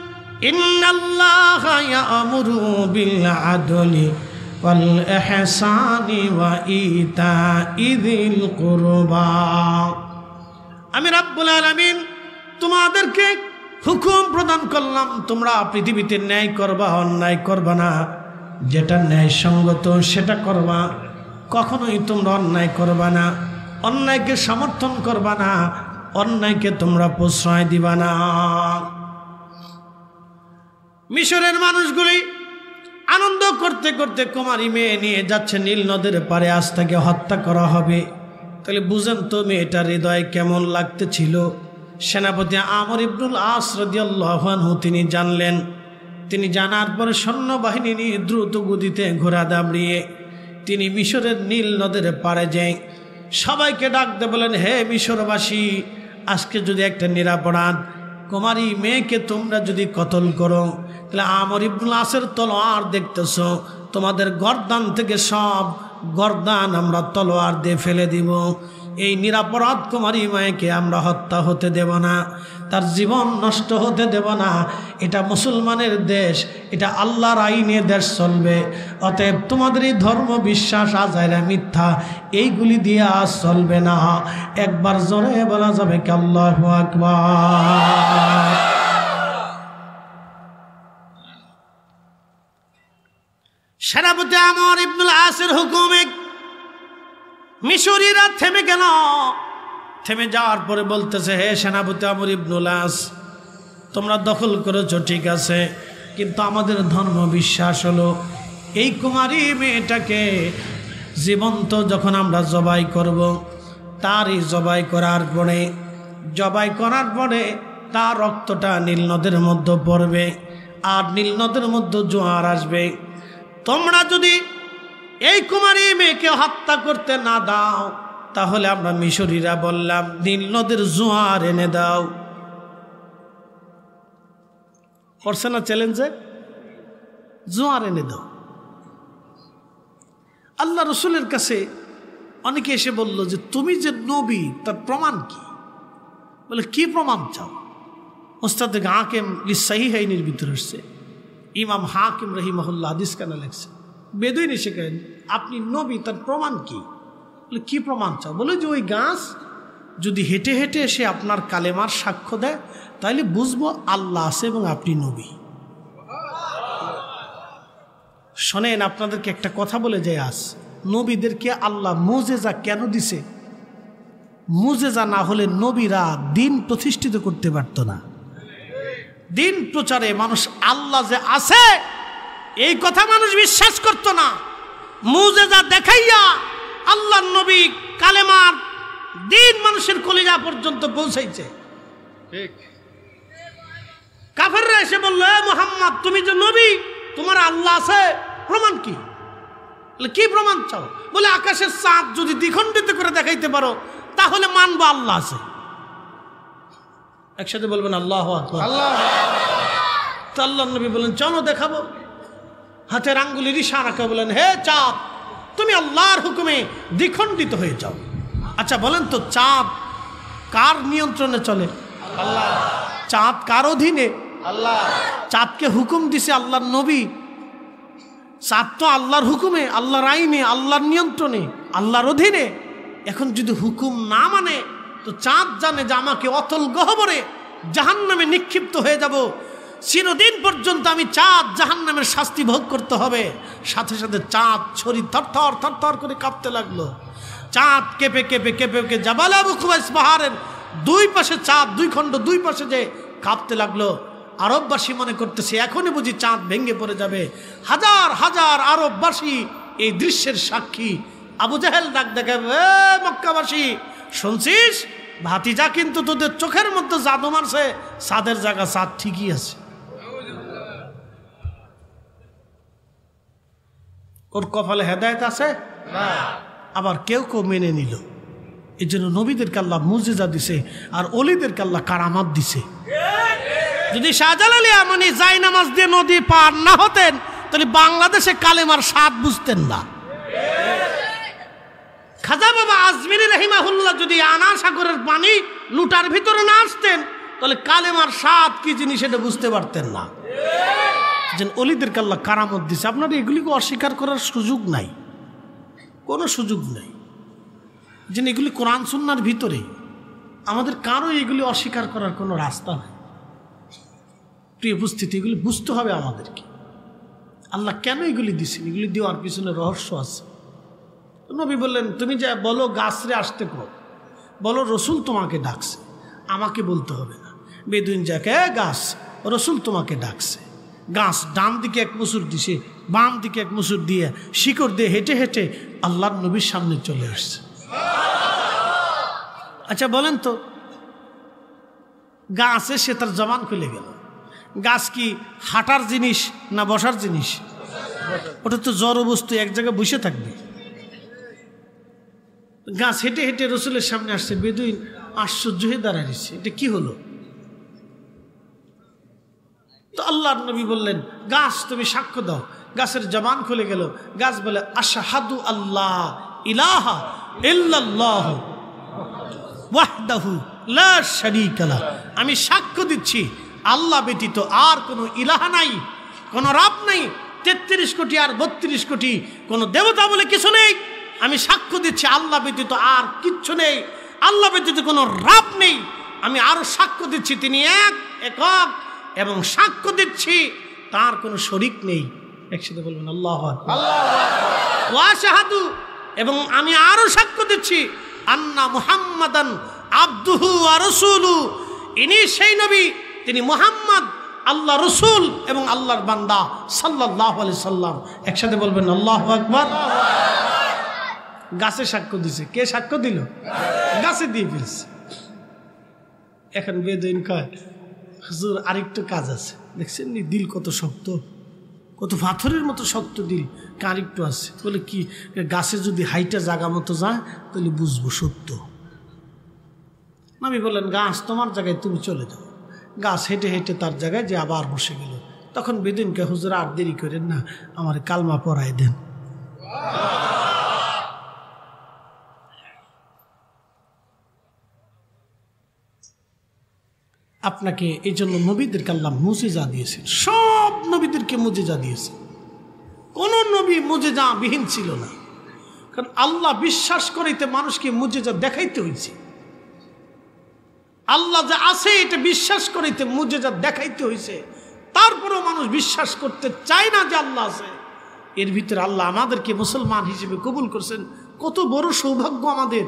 ইন্নাল্লাহা ইয়া'মুরু বিল আদলি ওয়াল ইহসানি ওয়া ইতা'i যিল কুরবা। আমি রব্বুল আলামিন তোমাদেরকে হুকুম প্রদান করলাম, তোমরা পৃথিবীতে ন্যায় করবা, অন্যায় করবা না। যেটা ন্যায়সঙ্গত সেটা করবা, কখনোই তোমরা অন্যায় করবা না। অন্যায়কে সমর্থন করবা না, অন্যায়কে তোমরা প্রশ্রয় দিবা না। মিশরের মানুষগুলি আনন্দ করতে করতে কুমারী মেয়ে নিয়ে যাচ্ছে নীল নদের পারে, আজ তাকে হত্যা করা হবে। তাহলে বুঝেন তো মেয়েটার হৃদয় কেমন লাগতেছিল। সেনাপতি আমর ইবনুল আস রাদিয়াল্লাহু আনহু তিনি জানলেন। তিনি জানার পরে সৈন্যবাহিনী নিয়ে দ্রুত গতিতে ঘোড়া দাঁড়িয়ে তিনি মিশরের নীল নদের পাড়ে যাই সবাইকে ডাকতে বলেন, হে মিশরবাসী, আজকে যদি একটা নিরাপরাধ কুমারী মেয়েকে তোমরা যদি কতল করো, তাহলে আমর ইবনুল আসের তলোয়ার দেখতেছ, তোমাদের গর্দান থেকে সব গর্দান আমরা তলোয়ার দিয়ে ফেলে দিব। এই নিরাপরাধ কুমারী মায়েকে আমরা হত্যা হতে দেব না, তার জীবন নষ্ট হতে দেব না। এটা মুসলমানের দেশ, এটা আল্লাহর আইনে দেশ চলবে। অতএব তোমাদের এই ধর্ম বিশ্বাস আজাইরা মিথ্যা, এইগুলি দিয়ে আজ চলবে না। একবার জোরে বলা যাবে কি আল্লাহু আকবার। সেনাপতি আমর ইবনুল আসের হুকুমে মিশরীরা থেমে গেল। থেমে যাওয়ার পরে বলতেছে, হে সেনাপতি আমর ইবনুল আস, তোমরা দখল করেছো ঠিক আছে, কিন্তু আমাদের ধর্ম বিশ্বাস হলো এই কুমারী মেয়েটাকে জীবন্ত যখন আমরা জবাই করব, তারই জবাই করার পরে তার রক্তটা নীল নদের মধ্যে পড়বে, আর নীল নদের মধ্যে জোয়ার আসবে। তোমরা যদি এই কুমারী মেয়েকে হত্যা করতে না দাও, তাহলে আমরা মিশরীরা বললাম নীল নদের জোয়ার এনে দাও। করছে না চ্যালেঞ্জে, জোয়ার এনে দাও। আল্লাহ রসুলের কাছে অনেকে এসে বলল যে তুমি যে নবী তার প্রমাণ কি? বলে কি প্রমাণ চাও? ওস্তাদ হাকিম লিসাহিহাইনের ভিতরে আসছে, ইমাম হাকিম রহিমাহুল্লাহ হাদিস কানা লেখছে। বেদুইন এসে কেন আপনি নবী, তার প্রমাণ কি? বলে কি প্রমাণ চাও? বলে যে ওই গাছ যদি হেঁটে হেঁটে এসে আপনার কালেমার সাক্ষ্য দেয়, তাহলে বুঝবো আল্লাহ আছে এবং আপনি নবী। শোনেন, আপনাদেরকে একটা কথা বলে যায়, আজ নবীদেরকে আল্লাহ মুজেজা কেন দিছে? মুজেজা না হলে নবীরা দিন প্রতিষ্ঠিত করতে পারত না। দিন প্রচারে মানুষ আল্লাহ যে আছে এই কথা মানুষ বিশ্বাস করত না। মুজেজা দেখাইয়া আল্লাহ নবী কালেমার দিন মানুষের কলিজা পর্যন্ত পৌঁছাইছে। ঠিক কাফেররা এসে বলল, মুহাম্মদ তুমি যে নবী, তোমার আল্লাহ আছে, প্রমাণ কি? বলে কি প্রমাণ চাও? বলে আকাশের চাঁদ যদি দ্বিখণ্ডিত করে দেখাইতে পারো তাহলে মানবো আল্লাহ আছে। একসাথে বলবেন আল্লাহু আকবার। তো আল্লাহ নবী বলেন চলো দেখাবো। হাতের আঙ্গুলের ইশারা করে বলেন, হে চাঁদ, তুমি আল্লাহর হুকুমে দ্বিখণ্ডিত হয়ে যাও। আচ্ছা বলেন তো, চাঁদ কার নিয়ন্ত্রণে চলে? আল্লাহ। চাঁদ কার অধীনে? আল্লাহ। চাঁদকে হুকুম দিছে আল্লাহর নবী। চাঁদ তো আল্লাহর হুকুমে, আল্লাহর আইনে, আল্লাহর নিয়ন্ত্রণে, আল্লাহর অধীনে। এখন যদি হুকুম না মানে, তো চাঁদ জানে যে আমাকে অতল গহ্বরে জাহান্নামে নিক্ষিপ্ত হয়ে যাব, চিরদিন পর্যন্ত আমি চাঁদ জাহান্নামের শাস্তি ভোগ করতে হবে। সাথে সাথে চাঁদ শরীর থরথর থরথর করে কাঁপতে লাগলো। চাঁদ কেঁপে কেঁপে কেঁপে কেঁপে জাবাল আবু কুবাইস পাহাড়ের দুই পাশে চাঁদ দুই খণ্ড দুই পাশে যে কাঁপতে লাগলো। আরববাসী মনে করতেছে এখনই বুঝি চাঁদ ভেঙে পড়ে যাবে। হাজার হাজার আরববাসী এই দৃশ্যের সাক্ষী। আবু জাহেল ডাক দেখাবে, মক্কাবাসী শুনছিস, ভাতিজা কিন্তু তোদের চোখের মধ্যে জাদু মারছে, চাঁদের জায়গা চাঁদ ঠিকই আছে। ওর কপালে হেদায়েত আছে না। আবার কেউ কেউ মেনে নিল। এই জন্য নবীদেরকে আল্লাহ মুজিজা দিছে আর অলিদেরকে আল্লাহ কারামাত দিছে। যদি শাহজালাল ইয়ামানি যাই নামাজ দিয়ে নদী পার না হতেন তাহলে বাংলাদেশে কালেমার স্বাদ বুঝতেন না। খাজা বাবা আজমিরি রাহিমাহুল্লাহ যদি আনা সাগরের পানি লুটার ভিতরে না আসতেন তাহলে কালেমার স্বাদ কি জিনিস এটা বুঝতে পারতেন না। যেন অলিদেরকে আল্লাহ কারামত দিছে। আপনার এগুলিকে অস্বীকার করার সুযোগ নাই, কোনো সুযোগ নাই। যেন এগুলি কোরআন সুন্নাহর ভিতরে, আমাদের কারো এগুলি অস্বীকার করার কোনো রাস্তা নাই। প্রিয় উপস্থিতি, এগুলি বুঝতে হবে আমাদেরকে। আল্লাহ কেন এগুলি দিছেন, এগুলি দেওয়ার পিছনে রহস্য আছে। নবী বললেন, তুমি যা বলো গাছরে আসতে কর, বলো রসুল তোমাকে ডাকছে, আমাকে বলতে হবে না। বেদুইন যাকে গাছ, রসুল তোমাকে ডাকছে। গাছ ডান দিকে এক মুসুর দিছে, বাম দিকে এক মুসুর দিয়ে শিকড় দিয়ে হেঁটে হেঁটে আল্লাহর নবীর সামনে চলে আসছে। আচ্ছা বলেন তো, গাছ এসে তার জবান খুলে গেল, গাছ কি হাঁটার জিনিস না বসার জিনিস? ওটা তো জড় বস্তু, এক জায়গায় বসে থাকবে। গাছ হেঁটে হেঁটে রসুলের সামনে আসছে, বেদুইন আশ্চর্য হয়ে দাঁড়াইছে, এটা কি হলো? তো আল্লাহর নবী বললেন, গাছ তুমি সাক্ষ্য দাও। গাছের জবান খুলে গেল, গাছ বলে, আশহাদু আল্লাহ ইলাহা ইল্লাল্লাহু ওয়াহদাহু লা শারীকা লাহু, আমি সাক্ষ্য দিচ্ছি আল্লাহ ব্যতীত আর কোনো ইলাহা নাই, কোনো রব নাই। 33 কোটি আর 32 কোটি কোনো দেবতা বলে কিছু নেই। আমি সাক্ষ্য দিচ্ছি আল্লাহ ব্যতীত আর কিচ্ছু নেই, আল্লাহ ব্যতীত কোনো রব নেই। আমি আরো সাক্ষ্য দিচ্ছি তিনি এক একক, এবং সাক্ষ্য দিচ্ছি তার কোনো শরীক নেই। একসাথে বলবেন আল্লাহু আকবার। ওয়া শাহাদু, এবং আমি আরো সাক্ষ্য দিচ্ছি আন্না মুহাম্মাদান আবদুহু ওয়া রাসূলু, ইনি সেই নবী, তিনি মুহাম্মদ আল্লাহ রসুল এবং আল্লাহর বান্দা সাল্লাল্লাহু আলাইহি সাল্লাম। একসাথে বলবেন আল্লাহু আকবার। গাছে সাক্ষ্য দিছে। কে সাক্ষ্য দিল? গাছে দিয়ে ফেলছে। এখন বেদুইন কয়, হুজুর আরেকটু কাজ আছে। দেখছেন নি দিল কত শক্ত, কত পাথরের মতো শক্ত দিল, আরেকটু আছে। বলে কি? গাছে যদি হাইটা জায়গা মতো যায় তাহলে বুঝবো সত্য। নবী বললেন, গাছ তোমার জায়গায় তুমি চলে যাও। গাছ হেঁটে হেঁটে তার জায়গায় যে আবার বসে গেল। তখন বেদুইনকে, হুজুর আর দেরি করেন না, আমার কালমা পড়ায় দেন। আপনাকে এই জন্য নবীদেরকে আল্লাহ মুজিজা দিয়েছেন, সব নবীদেরকে মুজিজা দিয়েছেন। কোন নবী মুজিজা বিহীন ছিল না। কারণ আল্লাহ বিশ্বাস করাইতে মানুষকে মুজিজা দেখাইতে হয়েছে। আল্লাহ যে আছে এটা বিশ্বাস করাইতে মুজিজা দেখাইতে হয়েছে। তারপরেও মানুষ বিশ্বাস করতে চায় না যে আল্লাহ আছে। এর ভিতরে আল্লাহ আমাদেরকে মুসলমান হিসেবে কবুল করছেন। কত বড় সৌভাগ্য আমাদের!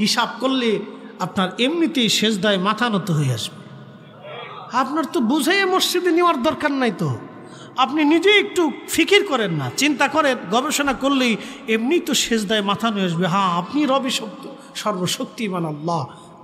হিসাব করলে আপনার এমনিতেই সেজদায় মাথা নত হয়ে আসবে। আপনার তো বুঝাই মসজিদে নেওয়ার দরকার নাই। তো আপনি নিজে একটু ফিকির করেন না, চিন্তা করেন, গবেষণা করলেই এমনি তো সেজদায় মাথা নিয়ে আসবে। হ্যাঁ, আপনি রবি সর্বশক্তিমান আল্লাহ,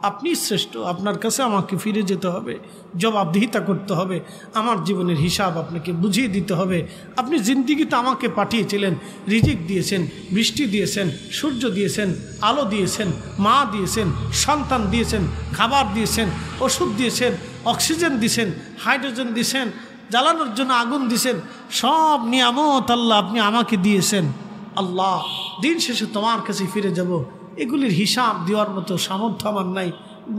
আপনি শ্রেষ্ঠ। আপনার কাছে আমাকে ফিরে যেতে হবে, জবাবদিহিতা করতে হবে, আমার জীবনের হিসাব আপনাকে বুঝিয়ে দিতে হবে। আপনি জিন্দিগিতে আমাকে পাঠিয়েছিলেন, রিজিক দিয়েছেন, বৃষ্টি দিয়েছেন, সূর্য দিয়েছেন, আলো দিয়েছেন, মা দিয়েছেন, সন্তান দিয়েছেন, খাবার দিয়েছেন, ওষুধ দিয়েছেন, অক্সিজেন দিয়েছেন, হাইড্রোজেন দিয়েছেন, জ্বালানোর জন্য আগুন দিয়েছেন। সব নিয়ামত আল্লাহ আপনি আমাকে দিয়েছেন। আল্লাহ, দিন শেষে তোমার কাছে ফিরে যাব। এগুলির হিসাব দেওয়ার মতো সামর্থ্য আমার নাই।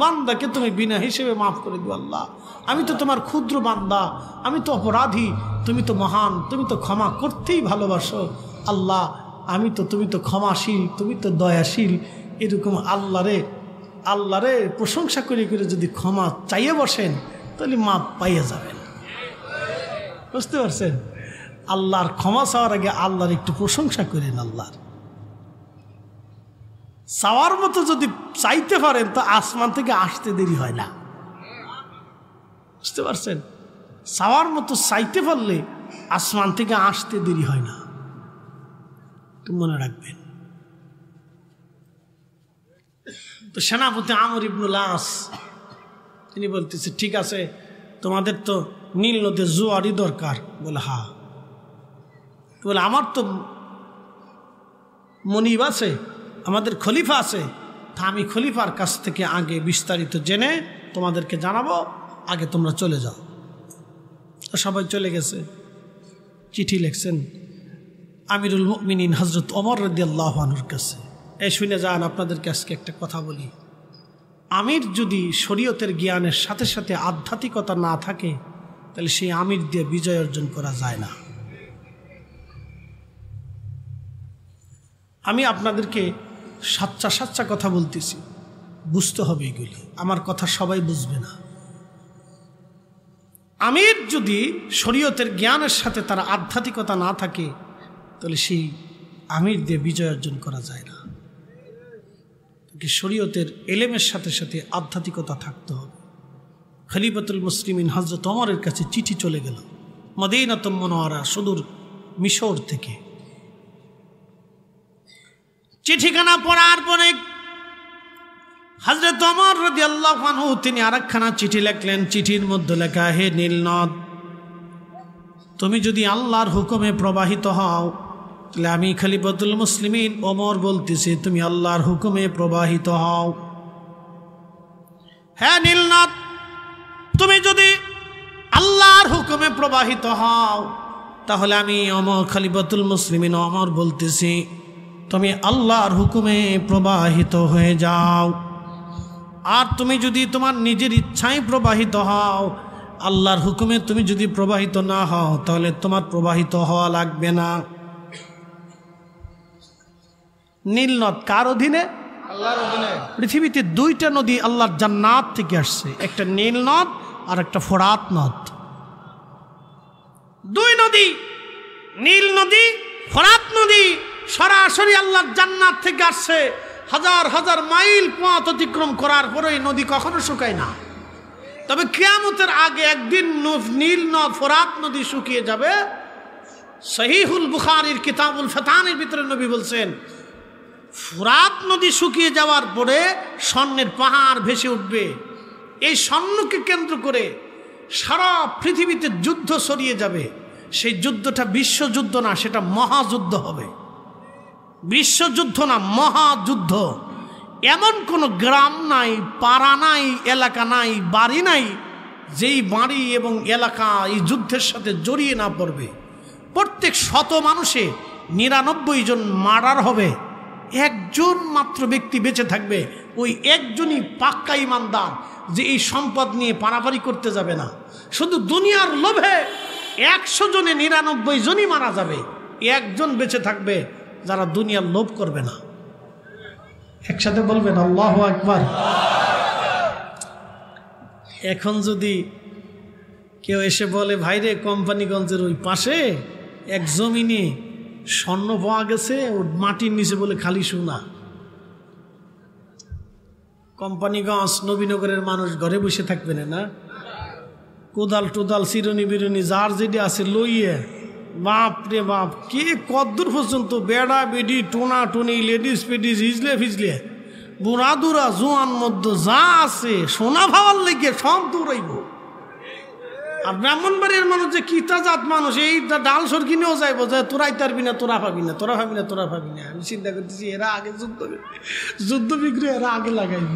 বান্দাকে তুমি বিনা হিসেবে মাফ করে দিও আল্লাহ। আমি তো তোমার ক্ষুদ্র বান্দা, আমি তো অপরাধী, তুমি তো মহান, তুমি তো ক্ষমা করতেই ভালোবাসো আল্লাহ। তুমি তো ক্ষমাশীল, তুমি তো দয়াশীল। এরকম আল্লাহরে প্রশংসা করে করে যদি ক্ষমা চাইয়ে বসেন তাহলে মাপ পাইয়া যাবেন। বুঝতে পারছেন? আল্লাহর ক্ষমা চাওয়ার আগে আল্লাহর একটু প্রশংসা করেন। আল্লাহর চাওয়ার মতো যদি চাইতে পারেন তো আসমান থেকে আসতে দেরি হয় না। বুঝতে পারছেন? চাওয়ার মতো চাইতে পারলে আসমান থেকে আসতে দেরি হয় না, তো মনে রাখবেন। তো সেনাপতি আমর ইবনুল আস তিনি বলতেছে, ঠিক আছে তোমাদের তো নীল নদীর জোয়ারই দরকার। বলে হ্যাঁ। বলে আমার তো মনিব আছে, আমাদের খলিফা আছে, তা আমি খলিফার কাছ থেকে আগে বিস্তারিত জেনে তোমাদেরকে জানাবো, আগে তোমরা চলে যাও। তো সবাই চলে গেছে। চিঠি লিখছেন আমিরুল মুমিনিন হযরত ওমর রাদিয়াল্লাহু আনহুর কাছে। এই শুনে যান, আপনাদেরকে আজকে একটা কথা বলি। আমির যদি শরীয়তের জ্ঞানের সাথে সাথে আধ্যাত্মিকতা না থাকে তাহলে সেই আমির দিয়ে বিজয় অর্জন করা যায় না। আমি আপনাদেরকে সাচ্চা সাচ্চা কথা বলতেছি, বুঝতে হবে এগুলি। আমার কথা সবাই বুঝবে না। আমির যদি শরীয়তের জ্ঞানের সাথে তার আধ্যাত্মিকতা না থাকে তাহলে সেই আমির দিয়ে বিজয় অর্জন করা যায় না। শরীয়তের এলেমের সাথে সাথে আধ্যাত্মিকতা থাকতে হবে। খলিফাতুল মুসলিমিন হযরত ওমরের কাছে চিঠি চলে গেল মদিনাতুল মুনাওয়ারা, সুদূর মিশর থেকে। চিঠিখানা পড়ার পরে হযরত ওমর রাদিয়াল্লাহু আনহু তিনি আরেকখানা চিঠি লিখলেন। চিঠির মধ্যে লেখা, হে নীলনদ, তুমি যদি আল্লাহর হুকুমে প্রবাহিত হও তাহলে আমি খলিফাতুল মুসলিমিন ওমর বলতেছি তুমি আল্লাহর হুকুমে প্রবাহিত হও। হ্যাঁ নীলনদ, তুমি যদি আল্লাহর হুকুমে প্রবাহিত হও তাহলে আমি ওমর খলিফাতুল মুসলিমিন ওমর বলতেছি তুমি আল্লাহর হুকুমে প্রবাহিত হয়ে যাও। আর তুমি যদি তোমার নিজের ইচ্ছায় প্রবাহিত হও, আল্লাহর হুকুমে তুমি যদি প্রবাহিত না হও তাহলে তোমার প্রবাহিত হওয়া লাগবে না। নীল নদ কার অধীনে? আল্লাহর অধীনে। পৃথিবীতে দুইটা নদী আল্লাহর জান্নাত থেকে আসছে, একটা নীল নদ আর একটা ফোরাত নদ। দুই নদী, নীল নদী, ফোরাত নদী সরাসরি আল্লাহর জান্নাত থেকে আসছে। হাজার হাজার মাইল পথ অতিক্রম করার পরে নদী কখনো শুকায় না। তবে কিয়ামতের আগে একদিন নীল নদ ফোরাত নদী শুকিয়ে যাবে। সহিহুল বুখারীর কিতাবুল ফিতানের ভিতরে নবী বলছেন, ফোরাত নদী শুকিয়ে যাওয়ার পরে স্বর্ণের পাহাড় ভেসে উঠবে। এই স্বর্ণকে কেন্দ্র করে সারা পৃথিবীতে যুদ্ধ ছড়িয়ে যাবে। সেই যুদ্ধটা বিশ্বযুদ্ধ না, সেটা মহাযুদ্ধ হবে। বিশ্বযুদ্ধ না, মহাযুদ্ধ। এমন কোনো গ্রাম নাই, পাড়া নাই, এলাকা নাই, বাড়ি নাই যেই বাড়ি এবং এলাকা এই যুদ্ধের সাথে জড়িয়ে না পড়বে। প্রত্যেক শত মানুষে 99 জন মার্ডার হবে, একজন মাত্র ব্যক্তি বেঁচে থাকবে। ওই একজনই পাক্কা ইমানদার যে এই সম্পদ নিয়ে পারাপারি করতে যাবে না। শুধু দুনিয়ার লোভে 100 জনে 99 জনই মারা যাবে, একজন বেঁচে থাকবে যারা দুনিয়ার লোভ করবে না। একসাথে বলবেন আল্লাহু আকবার। এখন যদি কেউ এসে বলে, ভাইরে কোম্পানিগঞ্জের ওই পাশে এক জমিনে স্বর্ণ পাওয়া গেছে, ওর মাটির নিচে বলে খালি সোনা। কোম্পানিগঞ্জ নবীনগরের মানুষ ঘরে বসে থাকবে না, কোদাল টোদাল চিরুনি বিরুনি যার যেটি আছে লইয়ে, বাপ রে বাপ, কে কদ্দূর পর্যন্ত বেড়া বেডি টোনা টুনি লেডিস পেডিস হিজলে ফিজলে বুড়া দুরা জোয়ান মধ্য যা আছে সোনা ভাবার লেগে সব দৌড়াইব। আর ব্রাহ্মণবাড়ির মানুষ যে কিতা জাত মানুষ, এই ডাল সর কিনেও যাইব যে তোরাই তারবি না, তোরা পাবি না, তোরা পাবি না, তোরা পাবি না। আমি চিন্তা করতেছি এরা আগে যুদ্ধ বিগ্রহ এরা আগে লাগাইব।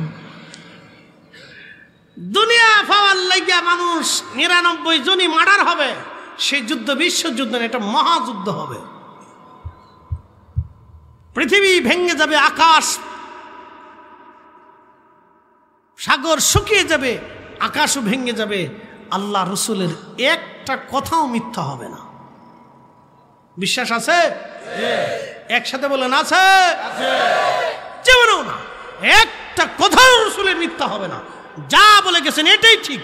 দুনিয়া পাওয়ার লাগিয়া মানুষ 99 জনই মার্ডার হবে। সেই যুদ্ধ বিশ্বযুদ্ধ না, এটা মহাযুদ্ধ হবে। পৃথিবী ভেঙে যাবে, আকাশ সাগর শুকিয়ে যাবে, আকাশও ভেঙে যাবে। আল্লাহ রসুলের একটা কথাও মিথ্যা হবে না। বিশ্বাস আছে? একসাথে বলেন আছে? জীবনেও না একটা কথাও রসুলের মিথ্যা হবে না। যা বলে গেছেন এটাই ঠিক।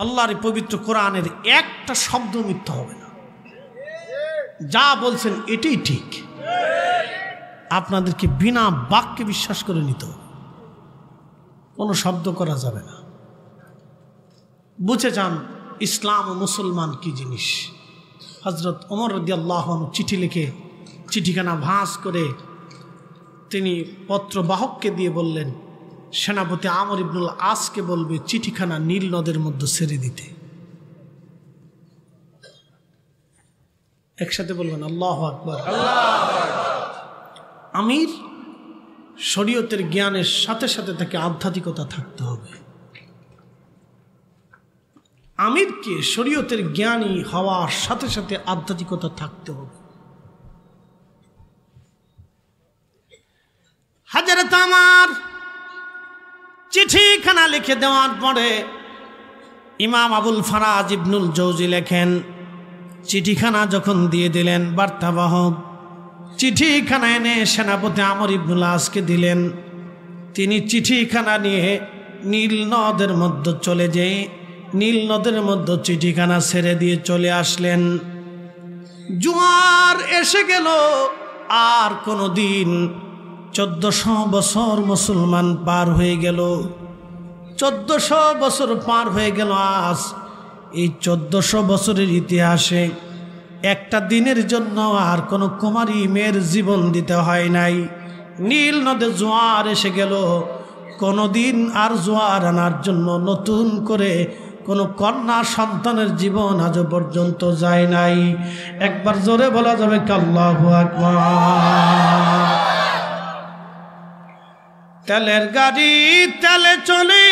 আল্লাহর পবিত্র কোরআনের একটা শব্দ মিথ্যা হবে না, যা বলছেন এটাই ঠিক। আপনাদেরকে বিনা বাক্যে বিশ্বাস করে নিতে হবে, কোনো শব্দ করা যাবে না। বুঝে যান ইসলাম ও মুসলমান কি জিনিস। হযরত ওমর রাদিয়াল্লাহু আনহু চিঠি লিখে চিঠিখানা ভাঁজ করে তিনি পত্রবাহককে দিয়ে বললেন, সেনাপতি আমর ইবনুল আসকে বলবে চিঠিখানা নীল নদের মধ্যে ছেড়ে দিতে। একসাথে বলবেন আল্লাহু আকবার। আমির শরীয়তের জ্ঞানের সাথে সাথে তাকে আধ্যাত্মিকতা থাকতে হবে। আমিরকে শরীয়তের জ্ঞানী হওয়ার সাথে সাথে আধ্যাত্মিকতা থাকতে হবে। হযরত আমার চিঠিখানা লিখে দেওয়ার পরে ইমাম আবুল ফারাজ ইবনুল জৌজি লেখেন, চিঠিখানা যখন দিয়ে দিলেন বার্তাবাহক চিঠিখানা এনে সেনাপতি আমর ইবনুল আসকে দিলেন। তিনি চিঠিখানা নিয়ে নীল নদের মধ্যে চলে যেয়ে নীল নদের মধ্যে চিঠিখানা ছেড়ে দিয়ে চলে আসলেন। জোয়ার এসে গেল, আর কোনো দিন 1400 বছর মুসলমান পার হয়ে গেল। 1400 বছর পার হয়ে গেল। আজ এই 1400 বছরের ইতিহাসে একটা দিনের জন্য আর কোনো কুমারী মেয়ের জীবন দিতে হয় নাই। নীল নদে জোয়ার এসে গেল, কোনো দিন আর জোয়ার আনার জন্য নতুন করে কোনো কন্যা সন্তানের জীবন আজ পর্যন্ত যায় নাই। একবার জোরে বলা যাবে আল্লাহু আকবার। তেলের গাড়ি তেলে চলে,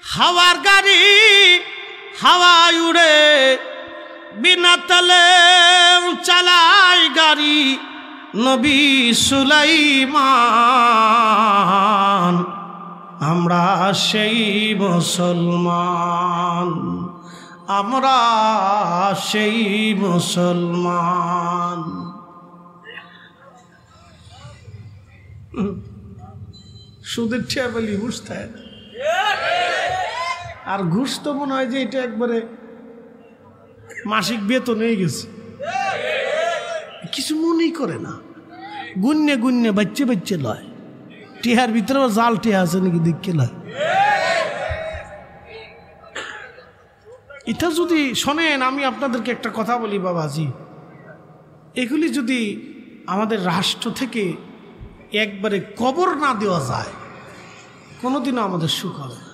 হাওয়ার গাড়ি হাওয়ায় উড়ে, বিনা তেলে চালায় গাড়ি নবী সুলাইমান। আমরা সেই মুসলমান, আমরা সেই মুসলমান। সুদের ঠেয়াবলি বুঝতে হয় না, আর ঘুষ তো মনে হয় যে এটা একবারে মাসিক বেতন হয়ে গেছে, কিছু মনেই করে না। গুন্নে গুন্নে বাচ্চে বাচ্চে লয়, টিহার ভিতরে জাল টিহা আছে নাকি দেখে লয়। এটা যদি শোনেন, আমি আপনাদেরকে একটা কথা বলি বাবাজি, এগুলি যদি আমাদের রাষ্ট্র থেকে একবারে কবর না দেওয়া যায়, কোনোদিনও আমাদের সুখ হবে না।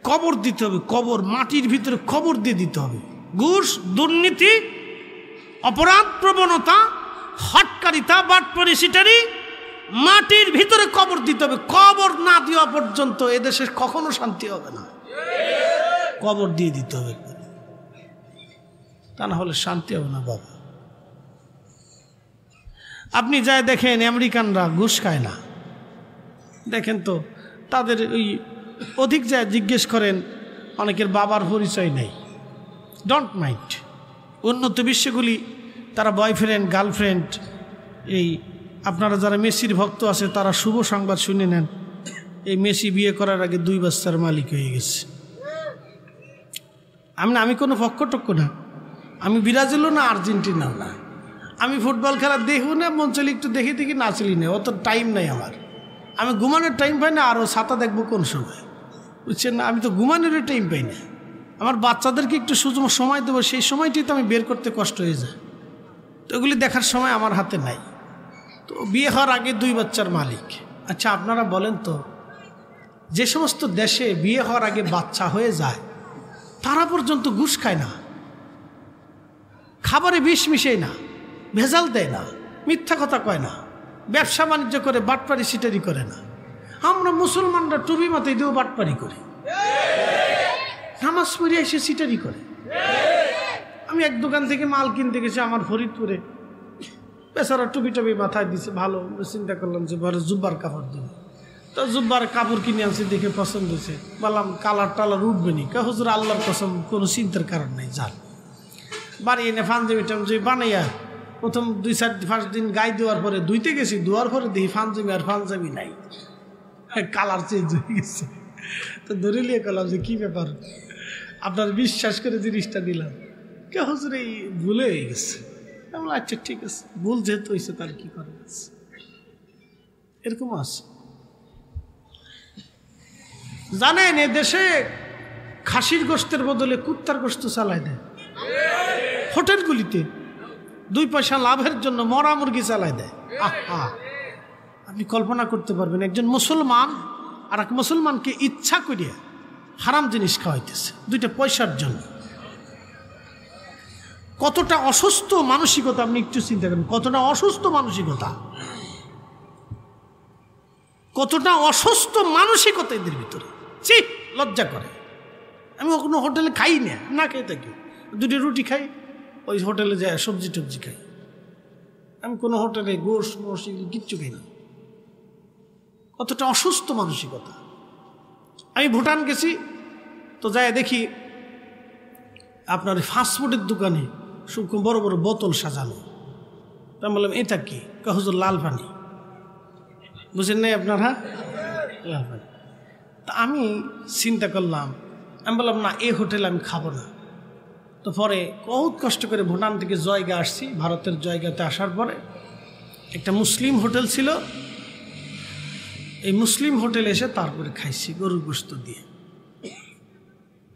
কবর দিতে হবে, কবর, মাটির ভিতরে কবর দিয়ে দিতে হবে। ঘুষ, দুর্নীতি, অপরাধ প্রবণতা, হটকারিতা, বাটপারি, সিটারি মাটির ভিতরে কবর দিতে হবে। কবর না দেওয়া পর্যন্ত এদেশে কখনো শান্তি হবে না। কবর দিয়ে দিতে হবে, তা না হলে শান্তি হবে না বাবা। আপনি যাই দেখেন আমেরিকানরা ঘুষ খায় না, দেখেন তো তাদের ওই অধিক যায় জিজ্ঞেস করেন, অনেকের বাবার পরিচয় নেই। ডোন্ট মাইন্ড, উন্নত বিশ্বগুলি তারা বয়ফ্রেন্ড গার্লফ্রেন্ড, এই আপনারা যারা মেসির ভক্ত আছে তারা শুভ সংবাদ শুনে নেন, এই মেসি বিয়ে করার আগে 2 বাচ্চার মালিক হয়ে গেছে। আমি কোনো পক্ষটক্ষ না, আমি ব্রাজিলও না আর্জেন্টিনাও না, আমি ফুটবল খেলা দেখব না, মন চলি একটু দেখে দেখি না চলি না, অত টাইম নাই আমার। আমি ঘুমানোর টাইম পাই না, আরও ছাতা দেখবো কোন সময়, বুঝছেন না? আমি তো ঘুমানোরও টাইম পাই না। আমার বাচ্চাদেরকে একটু সময় দেবো, সেই সময়টি তো আমি বের করতে কষ্ট হয়ে যায়। তো এগুলি দেখার সময় আমার হাতে নাই। তো বিয়ে হওয়ার আগে 2 বাচ্চার মালিক। আচ্ছা আপনারা বলেন তো, যে সমস্ত দেশে বিয়ে হওয়ার আগে বাচ্চা হয়ে যায় তারা পর্যন্ত ঘুষ খায় না, খাবারে বিষ মিশায় না, ভেজাল দেয় না, মিথ্যা কথা কয় না, ব্যবসা বাণিজ্য করে বাটপারি সিটারি করে না। আমরা মুসলমানরা টুপি মাথায় দিয়েও বাটপারি করি, নামাজ পড়ে এসে সিটারি করে। আমি এক দোকান থেকে মাল কিনতে গেছি আমার ফরিদপুরে, বেচারা টুপি টুপি মাথায় দিছে, ভালো চিন্তা করলাম যে বড় জুব্বার কাপড় দেবে। তো জুব্বার কাপড় কিনে আনছি, দেখে পছন্দ হয়েছে, বললাম কালার টালার উঠবে নি। হুজুর আল্লাহর কসম কোনো চিন্তার কারণ নেই, যান বাড়ি এনে পাঞ্জাবি টাঞ্জাবি বানাইয়া প্রথম 2-4 দিন গায়ে দেওয়ার পরে ধুইতে গেছি, ধোয়ার পরে দেখি পাঞ্জাবি আর পাঞ্জাবি নাই। কালার চেঞ্জ হয়ে গেছে। তো ধরে নিয়ে গেলাম যে কী ব্যাপার, আপনার বিশ্বাস করে জিনিসটা দিলাম, কে হুজুর এই ভুলে হয়ে গেছে। আমি আচ্ছা ঠিক আছে, ভুল যেহেতু হয়েছে তার কি করে আছে, এরকম আছে। জানেন এ দেশে খাসির গোশতের বদলে কুত্তার গোশত চালায় দেয় হোটেলগুলিতে, 2 পয়সা লাভের জন্য মরা মুরগি চালায় দেয়। আহা, আপনি কল্পনা করতে পারবেন একজন মুসলমান আর এক মুসলমানকে ইচ্ছা করিয়া হারাম জিনিস খাওয়াইতেছে 2টা পয়সার জন্য। কতটা অসুস্থ মানসিকতা আপনি একটু চিন্তা করেন, কতটা অসুস্থ মানসিকতা, কতটা অসুস্থ মানসিকতা এদের ভিতরে। ছি, লজ্জা করে। আমি কোনো হোটেলে খাই না খেয়ে থাকি, 2টি রুটি খাই, ওই হোটেলে যায় সবজি টবজি খাই। আমি কোনো হোটেলে গোশ মোশ এগুলো কিচ্ছু খাই না। কতটা অসুস্থ মানসিকতা। আমি ভুটান গেছি, তো যাই দেখি আপনার ফাস্টফুডের দোকানে খুব বড় বড় বোতল সাজানো। আমি বললাম এটা কি? হুজুর লাল পানি। বুঝেন নাই আপনার? হ্যাঁ, লাল পানি। তা আমি চিন্তা করলাম, আমি বললাম না, এই হোটেলে আমি খাবো না। তো পরে বহুত কষ্ট করে ভুটান থেকে জয়গা আসছি, ভারতের জয়গাতে আসার পরে একটা মুসলিম হোটেল ছিল, এই মুসলিম হোটেলে এসে তারপরে খাইছি গরুর গোশত দিয়ে।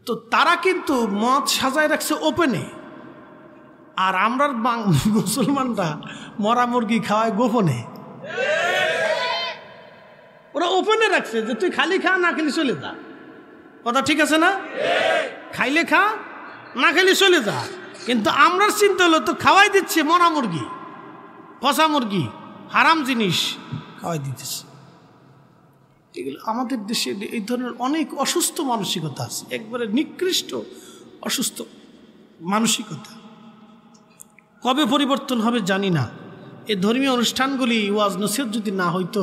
তো তারা কিন্তু মদ সাজায় রাখছে ওপেনে, আর আমরা মুসলমানরা মরা মুরগি খাওয়ায় গোপনে। ওরা ওপেনে রাখছে যে তুই খালি খা, না খেলে চলে যা। কথা ঠিক আছে না? খাইলে খা, না খেলে চলে যা। কিন্তু আমরা চিন্তা হলো তো খাওয়াই দিচ্ছে মরা মুরগি, পচা মুরগি, হারাম জিনিস খাওয়াই দিতেছে। এগুলো আমাদের দেশে এই ধরনের অনেক অসুস্থ মানসিকতা আছে, একবারে নিকৃষ্ট অসুস্থ মানসিকতা। কবে পরিবর্তন হবে জানি না। এই ধর্মীয় অনুষ্ঠানগুলি ওয়াজ নসিহত যদি না হইতো,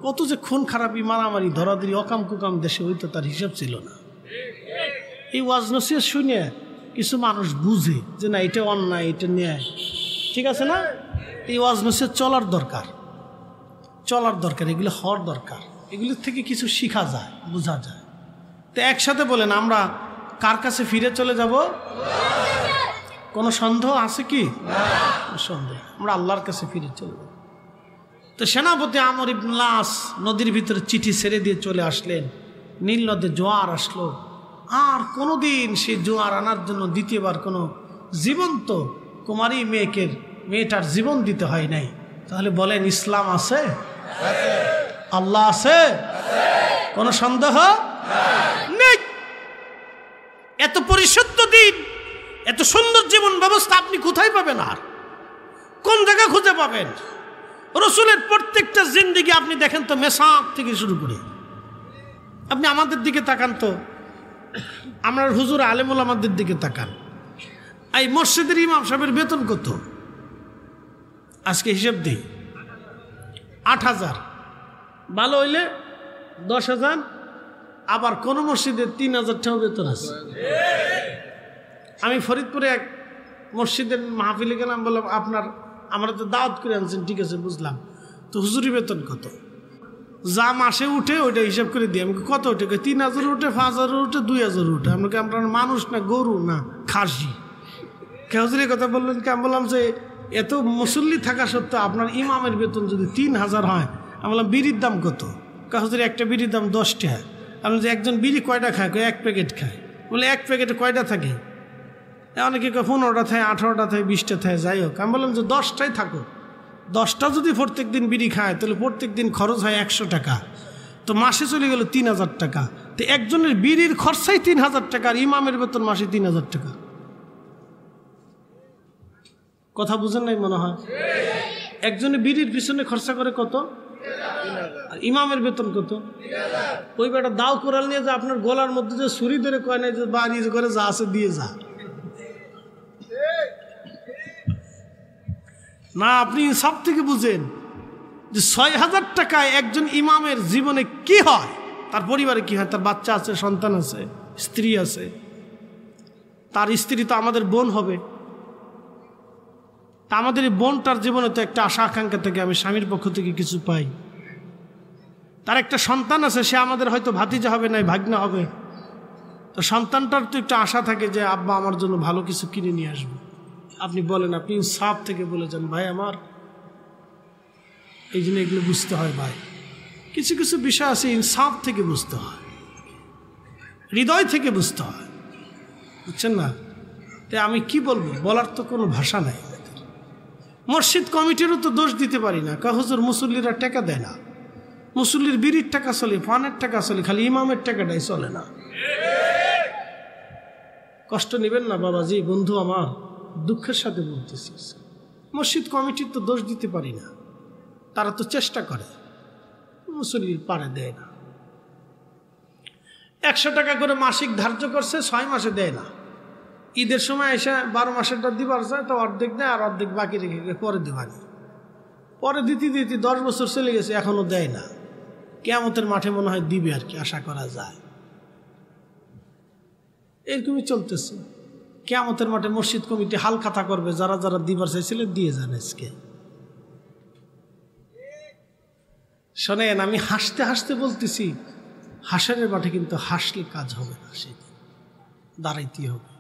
কত যে খুন খারাপি, মারামারি, ধরাধরি, অকাম কুকাম দেশে হইতো তার হিসাব ছিল না। এই ওয়াজ নসিহত শুনে কিছু মানুষ বুঝে যে না এটা অন্যায়, এটা ন্যায়, ঠিক আছে না? এই ওয়াজ নসিহত চলার দরকার, এগুলো হওয়ার দরকার। এগুলোর থেকে কিছু শেখা যায়, বোঝা যায়। তো একসাথে বলেন, আমরা কার কাছে ফিরে চলে যাব? কোনো সন্দেহ আছে কি? সন্দেহ, আমরা আল্লাহর কাছে ফিরে চলে যাব। তো সেনাপতি আমর ইবনুল আস নদীর ভিতরে চিঠি ছেড়ে দিয়ে চলে আসলেন। নীল নদে জোয়ার আসলো, আর কোনোদিন সেই জোয়ার আনার জন্য দ্বিতীয়বার কোনো জীবন্ত কুমারী মেয়েটার জীবন দিতে হয় নাই। তাহলে বলেন, ইসলাম আছে, আল্লাহ আছে, কোনো সন্দেহ নেই। এত পরিশুদ্ধ দিন, এত সুন্দর জীবন ব্যবস্থা আপনি কোথায় পাবেন? আর কোন জায়গায় খুঁজে পাবেন? রসুলের প্রত্যেকটা জিন্দেগি আপনি দেখেন তো, মেসাক থেকে শুরু করে আপনি আমাদের দিকে তাকান তো, আমরা হুজুর আলেমুল আমাদের দিকে তাকান। এই মসজিদের ইমাম সাহেবের বেতন কত? আজকে হিসেব দিই, 8,000, ভালো হইলে 10,000, আবার কোন মসজিদে 3,000 টাকা বেতন আছে। আমি ফরিদপুরে এক মসজিদের মাহফিলে গেলাম, বললাম আমরা তো দাওয়াত করে আনছেন, ঠিক আছে বুঝলাম, তো হুজুরি বেতন কত? যা মাসে উঠে ওইটা হিসাব করে দিই। আমি কত উঠে? 3,000 উঠে, 5,000 উঠে, 2,000 উঠে। আপনার মানুষ না গরু না খাসি? হুজুরি কথা বললেন কি? আমি বললাম যে এত মুসল্লি থাকা সত্ত্বেও আপনার ইমামের বেতন যদি 3,000 হয়, আমি বললাম বিড়ির দাম কত? হুজুরি একটা বিড়ির দাম 10 টাকা। আমি যে একজন বিড়ি কয়টা খায়? 1 প্যাকেট খায়। বলে 1 প্যাকেটে কয়টা থাকে? অনেকে 15টা থাকে, 18টা থাকে, 20টা থাকে, যাই হোক। আমি বললাম যে 10টাই থাকো, 10টা যদি প্রত্যেক দিন বিড়ি খায় তাহলে প্রত্যেক দিন খরচ হয় 100 টাকা, তো মাসে চলে গেল 3,000 টাকা। তো একজনের বিড়ির খরচাই 3,000 টাকা, আর ইমামের বেতন মাসে 3,000 টাকা। কথা বুঝেন নাই মনে হয়? একজনে বিড়ির পিছনে খরচা করে কত, আর ইমামের বেতন কত? ওই বেটা দাও কোরাল নিয়ে যে আপনার গলার মধ্যে যে ছুরি ধরে কয় নাই যে বাড়ি করে যা আছে দিয়ে যা না। আপনি সব থেকে বুঝেন যে 6,000 টাকায় একজন ইমামের জীবনে কি হয়, তার পরিবারে কি হয়, তার বাচ্চা আছে, সন্তান আছে, স্ত্রী আছে। তার স্ত্রী তো আমাদের বোন হবে। তা আমাদের এই বোনটার জীবনে তো একটা আশা আকাঙ্ক্ষা থেকে আমি স্বামীর পক্ষ থেকে কিছু পাই। তার একটা সন্তান আছে, সে আমাদের হয়তো ভাতিজা হবে না, ভাগ্না হবে। তো সন্তানটার তো একটু আশা থাকে যে আব্বা আমার জন্য ভালো কিছু কিনে নিয়ে আসবে। আপনি বলেন, আপনি ইনসাফ থেকে বলে যান, ভাই আমার এই জন্য এগুলো বুঝতে হয় ভাই। কিছু কিছু বিষয় আছে ইনসাফ থেকে বুঝতে হয়, হৃদয় থেকে বুঝতে হয়, বুঝছেন না? তাই আমি কি বলবো, বলার তো কোনো ভাষা নাই। মসজিদ কমিটিরও তো দোষ দিতে পারি না, হুজুর মুসল্লিরা টাকা দেয় না, মুসল্লির বিড়ির টাকা চলে, পানের টাকা চলে, খালি ইমামের টাকাটাই চলে না। কষ্ট নেবেন না বাবাজি, বন্ধু আমার, দুঃখের সাথে বলতেছি। মসজিদ কমিটির তো দোষ দিতে পারি না, তারা তো চেষ্টা করে, মুসল্লির পারে দেয় না। 100 টাকা করে মাসিক ধার্য করছে, 6 মাসে দেয় না। ঈদের সময় এসে 12 মাসেরটা দিবার যায়, তো অর্ধেক দেয়, আর অর্ধেক বাকি রেখে পরে দেবানি। পরে দিতে দিতে 10 বছর চলে গেছে, এখনো দেয় না। কিয়ামতের মাঠে মনে হয় দিবে আর কি, আশা করা যায়। এরকমই চলতেছে। কিয়ামতের মাঠে মসজিদ কমিটি হাল খাতা করবে, যারা যারা দিবার চাইছিলেন দিয়ে যান। আজকে শোনেন, আমি হাসতে হাসতে বলতেছি, হাসরের মাঠে কিন্তু হাসলে কাজ হবে না, সেদিন দাঁড়াইতে হবে,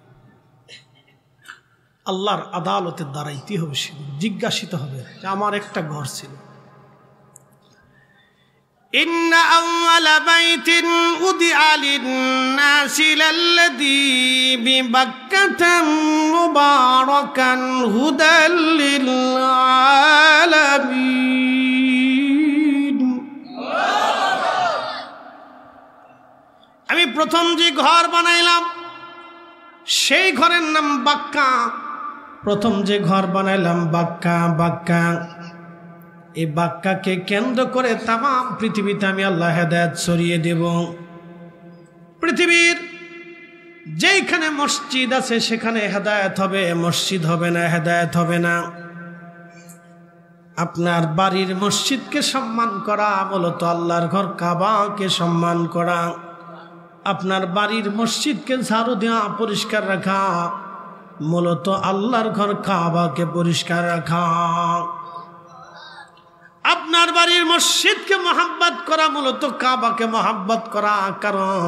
আল্লাহর আদালতে দাঁড়াইতে হবে, সেদিন জিজ্ঞাসিত হবে যে আমার একটা ঘর ছিল। ইন্না আউয়ালা বাইতিন উদিআ লিন-নাসি লাল্লাযী বিবাক্কাতা মুবারাকান হুদাল লিল আলামিন। আমি প্রথম যে ঘর বানাইলাম সেই ঘরের নাম বাক্কা। প্রথম যে ঘর বানাইলাম বাক্কা, বাক্কা। এই বাক্কাকে কেন্দ্র করে তাম পৃথিবীতে আমি আল্লাহ হেদায়েত ছড়িয়ে দেব। পৃথিবীর যেখানে মসজিদ আছে সেখানে হেদায়েত হবে, মসজিদ হবে না, হেদায়েত হবে না। আপনার বাড়ির মসজিদকে সম্মান করা মূলত আল্লাহর ঘর কাবাকে সম্মান করা। আপনার বাড়ির মসজিদকে ঝাড়ু দেওয়া, পরিষ্কার রাখা মূলত আল্লাহর ঘর কাবাকে পরিষ্কার রাখা। আপনার বাড়ির মসজিদকে মহাব্বত করা মূলত কাবাকে মহাব্বত করা। কারণ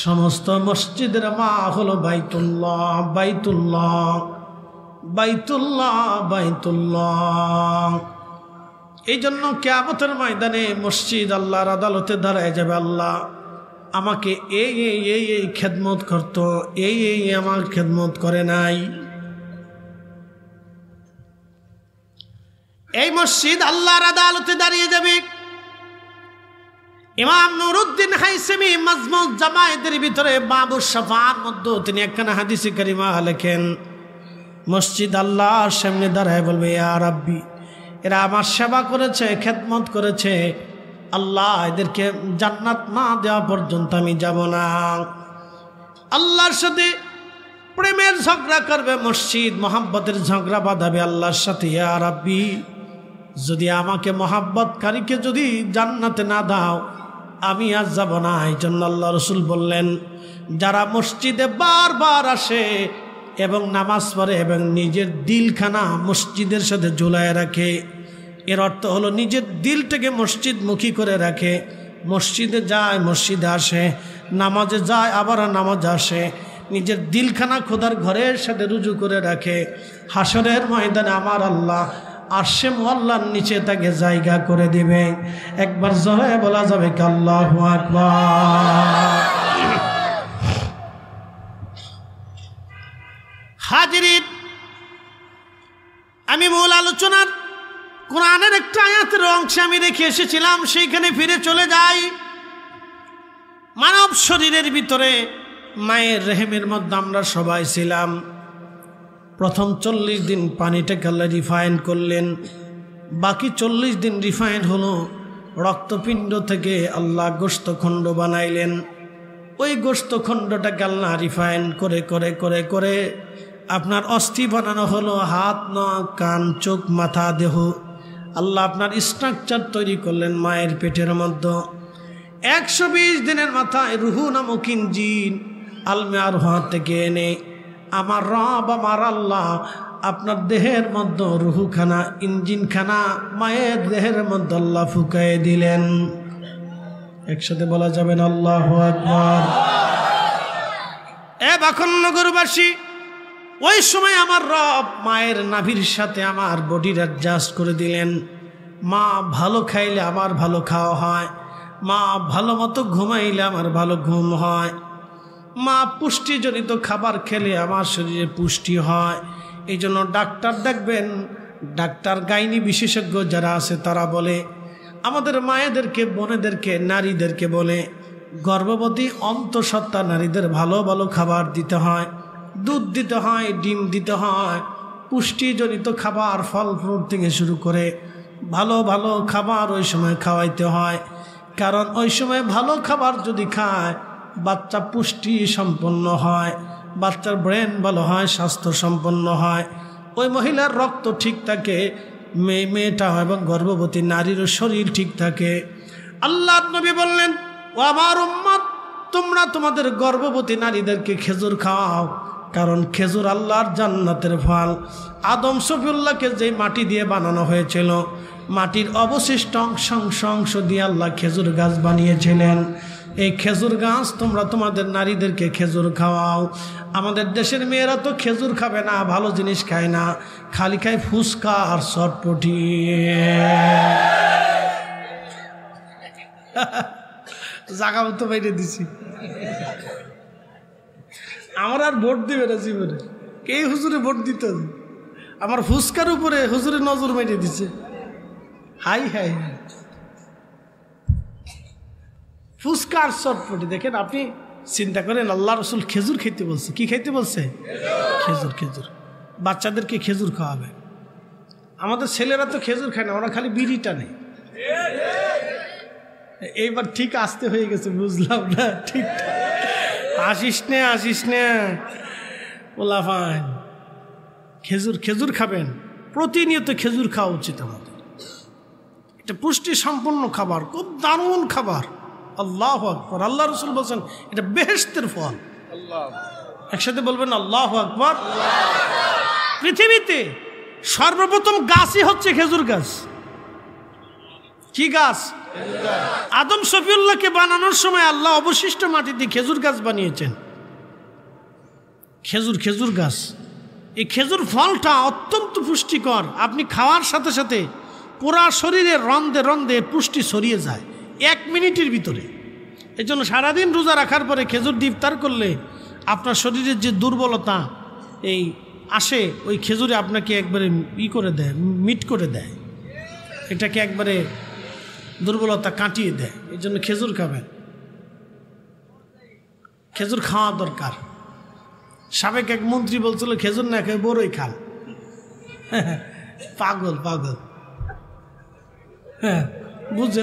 সমস্ত মসজিদের মা হলো বাইতুল্লাহ, বাইতুল্লাহ, বাইতুল্লাহ, বাইতুল্লাহ। এই জন্য কিয়ামতের ময়দানে মসজিদ আল্লাহর আদালতে দাঁড়ায় যাবে, আল্লাহ আমাকে এই এই এই এই খেদমত করত, এই এই আমার খেদমত করে নাই। এই মসজিদ আল্লাহর আদালতে দাঁড়িয়ে যাবে। ইমাম নুরউদ্দিন হাইসেমি মাজমুউজ জামায়েতের ভিতরে বাবু শাফাআর মধ্যে তিনি একখানা হাদিসে কারিমা লেখেন, মসজিদ আল্লাহর সামনে দাঁড়ায় বলবে, ইয়া রাব্বি, এরা আমার সেবা করেছে, খেদমত করেছে, আল্লাহ এদেরকে জান্নাত না দেওয়া পর্যন্ত আমি যাব না। আল্লাহর সাথে প্রেমের ঝগড়া করবে মসজিদ, মহাব্বতের ঝগড়া বাঁধাবে আল্লাহর সাথে। ইয়া রাব্বি, যদি আমাকে মহাব্বতকারীকে যদি জান্নাতে না দাও আমি আজ যাব না। এই জন্য আল্লাহ রসুল বললেন, যারা মসজিদে বারবার আসে এবং নামাজ পড়ে এবং নিজের দিলখানা মসজিদের সাথে ঝুলায় রাখে, এর অর্থ হলো নিজের দিলটাকে মসজিদমুখী করে রাখে, মসজিদে যায়, মসজিদে আসে, নামাজে যায়, আবার নামাজ আসে, নিজের দিলখানা খোদার ঘরের সাথে রুজু করে রাখে। হাসরের ময়দানে আমার আল্লাহ আরশে মুআল্লার নিচে তাকে জায়গা করে দিবে। একবার জোরে বলা যাবে কি আল্লাহু আকবার। হাজিরিন, আমি মূল আলোচনার কোরআনের একটা আয়াতের অংশে আমি রেখে এসেছিলাম, সেইখানে ফিরে চলে যাই। মানব শরীরের ভিতরে মায়ের রেহেমের মধ্যে আমরা সবাই ছিলাম। প্রথম 40 দিন পানিটাকে আল্লাহ রিফাইন করলেন, বাকি 40 দিন রিফাইন হলো রক্তপিণ্ড থেকে আল্লাহ গোশতখণ্ড বানাইলেন। ওই গোশতখণ্ডটাকে আল্লাহ রিফাইন করে করে করে করে আপনার অস্থি বানানো হলো, হাত, নখ, কান, চোখ, মাথা, দেহ। আল্লাহ আপনার স্ট্রাকচার তৈরি করলেন মায়ের পেটের মধ্যে। 120 দিনের মাথায় রুহু নামক ইঞ্জিন আলমে আরওয়াহ থেকে এনে আমার রব, আমার আল্লাহ আপনার দেহের মধ্যে রুহুখানা, ইঞ্জিনখানা মায়ের দেহের মধ্যে আল্লাহ ফুকায়ে দিলেন। একসাথে বলা যাবে না আল্লাহু আকবার। এ বাখনগরবাসী, ওই সময় আমার রব মায়ের নাভির সাথে আমার বডির অ্যাডজাস্ট করে দিলেন। মা ভালো খাইলে আমার ভালো খাওয়া হয়, মা ভালো মতো ঘুমাইলে আমার ভালো ঘুম হয়, মা পুষ্টিজনিত খাবার খেলে আমার শরীরে পুষ্টি হয়। এই জন্য ডাক্তার দেখবেন, ডাক্তার গাইনি বিশেষজ্ঞ যারা আছে তারা বলে আমাদের মায়েদেরকে, বোনেদেরকে, নারীদেরকে বলে গর্ভবতী অন্তঃসত্ত্বা নারীদের ভালো ভালো খাবার দিতে হয়, দুধ দিতে হয়, ডিম দিতে হয়, পুষ্টিজনিত খাবার, ফল ফ্রুট থেকে শুরু করে ভালো ভালো খাবার ওই সময় খাওয়াইতে হয়। কারণ ওই সময় ভালো খাবার যদি খায় বাচ্চা পুষ্টি সম্পন্ন হয়, বাচ্চার ব্রেন ভালো হয়, স্বাস্থ্য সম্পন্ন হয়, ওই মহিলার রক্ত ঠিক থাকে, মেয়েটা এবং গর্ভবতী নারীরও শরীর ঠিক থাকে। আল্লাহর নবী বললেন, ও আমার উম্মত, তোমরা তোমাদের গর্ভবতী নারীদেরকে খেজুর খাওয়াও, কারণ খেজুর আল্লাহর জান্নাতের ফল। আদম সফিউল্লাহকে যে মাটি দিয়ে বানানো হয়েছিল, মাটির অবশিষ্ট অংশ দিয়ে আল্লাহ খেজুর গাছ বানিয়েছিলেন। এই খেজুর গাছ তোমরা তোমাদের নারীদেরকে খেজুর খাওয়াও। আমাদের দেশের মেয়েরা তো খেজুর খাবে না, ভালো জিনিস খায় না, খালি খায় ফুচকা আর চটপটি। জাগা মতো বাইরে দিছি, আমার আর ভোট দিবে না জীবনে। কে হুজুরে ভোট দিতে, আমার ফুচকার উপরে হুজুরে নজর মেরে দিছে। হাই হাই, ফুচকা আর চটপটি। দেখেন, আপনি চিন্তা করেন, আল্লাহ রসুল খেজুর খেতে বলছে। কি খাইতে বলছে? খেজুর। খেজুর বাচ্চাদেরকে খেজুর খাওয়াবে। আমাদের ছেলেরা তো খেজুর খায় না, ওরা খালি বিড়ি টানে। এইবার ঠিক আসতে হয়ে গেছে, বুঝলাম না ঠিক। আসিস নে ওলা ফাইন। খেজুর খাবেন, প্রতিনিয়ত খেজুর খাওয়া উচিত আমাদের। এটা পুষ্টি সম্পন্ন খাবার, খুব দারুণ খাবার। আল্লাহু আকবার। আল্লাহ রসুল বলছেন এটা বেহেশতের ফল। একসাথে বলবেন আল্লাহু আকবার। পৃথিবীতে সর্বপ্রথম গাছই হচ্ছে খেজুর গাছ। কি গাছ? আদম শফিউল্লাহকে বানানোর সময় আল্লাহ অবশিষ্ট মাটি দিয়ে খেজুর গাছ বানিয়েছেন। খেজুর গাছ, এই খেজুর ফলটা অত্যন্ত পুষ্টিকর। আপনি খাওয়ার সাথে সাথে পুরা শরীরে রন্ধে পুষ্টি ছড়িয়ে যায় 1 মিনিটের ভিতরে। এই জন্য সারাদিন রোজা রাখার পরে খেজুর দিয়ে ইফতার করলে আপনার শরীরের যে দুর্বলতা এই আসে, ওই খেজুরে আপনাকে একবারে করে দেয়, মিট করে দেয়, এটাকে একবারে দুর্বলতা কাটিয়ে দেয়। এই জন্য খেজুর খাবেন, খেজুর খাওয়া দরকার। সাবেক এক মন্ত্রী বলছিল খেজুর না খেয়ে বড়ই খান। পাগল। হ্যাঁ, বুঝছে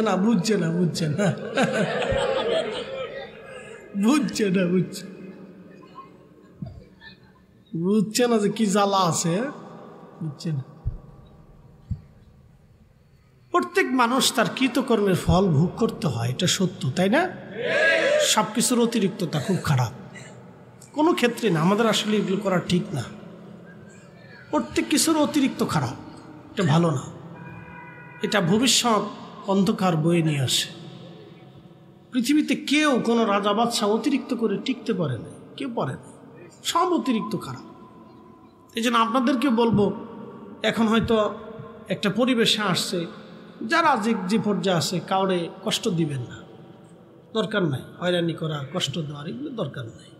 না যে কি জ্বালা আছে, বুঝছে না। প্রত্যেক মানুষ তার কৃতকর্মের ফল ভোগ করতে হয়, এটা সত্য, তাই না? সব কিছুর অতিরিক্ততা খুব খারাপ, কোনো ক্ষেত্রে না। আমাদের আসলে এগুলো করা ঠিক না। প্রত্যেক কিছুর অতিরিক্ত খারাপ, এটা ভালো না। এটা ভবিষ্যৎ অন্ধকার বয়ে নিয়ে আসে। পৃথিবীতে কেউ কোনো রাজা বাদশাহ অতিরিক্ত করে টিকতে পারে না, কেউ পারে না, সব অতিরিক্ত খারাপ। এই জন্য আপনাদেরকে বলবো, এখন হয়তো একটা পরিবেশে আসছে, যারা যে পর্যায়ে আছে কাউরে কষ্ট দিবেন না, দরকার নাই। হয়রানি করা, কষ্ট দেওয়ার এগুলো দরকার নাই।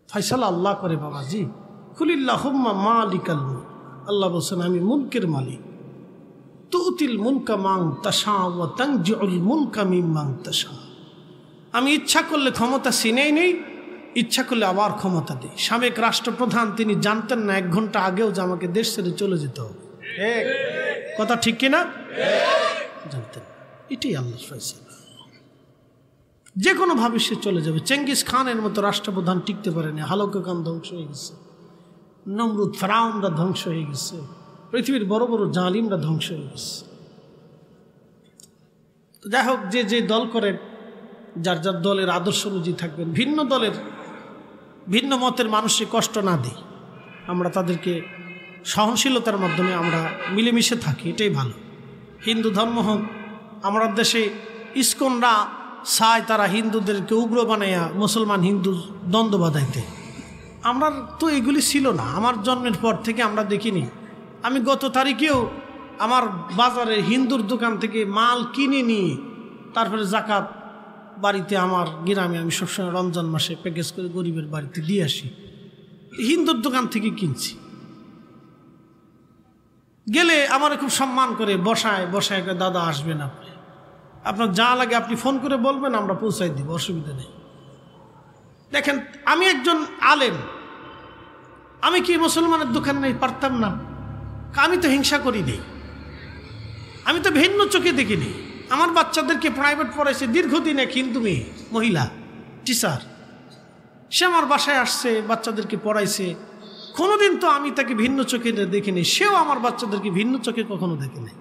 ফয়সালা আল্লাহ করে বাবাজি। কুলিল্লাহুম্মা মালিকাল মুলক, আল্লাহ বলছেন আমি মুলকের মালিক। তুতিল মুলকা মান তাশা ওয়া তানজিউল মুলকা মিম্মান তাশা। আমি ইচ্ছা করলে ক্ষমতা ছিনেই নেই, ইচ্ছা করলে আবার ক্ষমতা দিই। সাবেক রাষ্ট্রপ্রধান তিনি জানতেন না 1 ঘন্টা আগেও যে আমাকে দেশ ছেড়ে চলে যেতে হবে। কথা ঠিক কিনা? জানতেন। এটাই আল্লাহর ফয়সালা। যে কোনোভাবে সে চলে যাবে। চেঙ্গিস খানের মতো রাষ্ট্রপ্রধান টিকতে পারেনি, হালকা খান ধ্বংস হয়ে গেছে, নমরুদ ফেরাউনরা ধ্বংস হয়ে গেছে, পৃথিবীর বড় বড় জালিমরা ধ্বংস হয়ে গেছে। যাই হোক, যে দল করেন, যার দলের আদর্শ অনুযায়ী থাকবেন। ভিন্ন দলের, ভিন্ন মতের মানুষকে কষ্ট না দিই, আমরা তাদেরকে সহনশীলতার মাধ্যমে আমরা মিলেমিশে থাকি, এটাই ভালো। হিন্দু ধর্ম হোক, আমার দেশে ইসকনরা চায় তারা হিন্দুদেরকে উগ্র বানাইয়া মুসলমান হিন্দু দ্বন্দ্ব বাঁধাইতে। আমরা তো এগুলি ছিল না, আমার জন্মের পর থেকে আমরা দেখিনি। আমি গত তারিখেও আমার বাজারে হিন্দুর দোকান থেকে মাল কিনে নিয়ে তারপরে জাকাত বাড়িতে আমার গ্রামে আমি সবসময় রমজান মাসে প্যাকেজ করে গরিবের বাড়িতে দিয়ে আসি, হিন্দুর দোকান থেকে কিনছি। গেলে আমার খুব সম্মান করে বসায় বসায় দাদা আসবেন আপনি, আপনার যা লাগে আপনি ফোন করে বলবেন, আমরা পৌঁছাই দিব, অসুবিধা নেই। দেখেন আমি একজন আলেম, আমি কি মুসলমানের দোকানে নেই পারতাম না? আমি তো হিংসা করি নি, আমি তো ভিন্ন চোখে দেখিনি। আমার বাচ্চাদেরকে প্রাইভেট পড়াইছে দীর্ঘদিন, এক হিন্দু মেয়ে মহিলা টিচার, সে আমার বাসায় আসছে, বাচ্চাদেরকে পড়াইছে। কোনোদিন তো আমি তাকে ভিন্ন চোখে দেখিনি, সেও আমার বাচ্চাদেরকে ভিন্ন চোখে কখনো দেখেনি।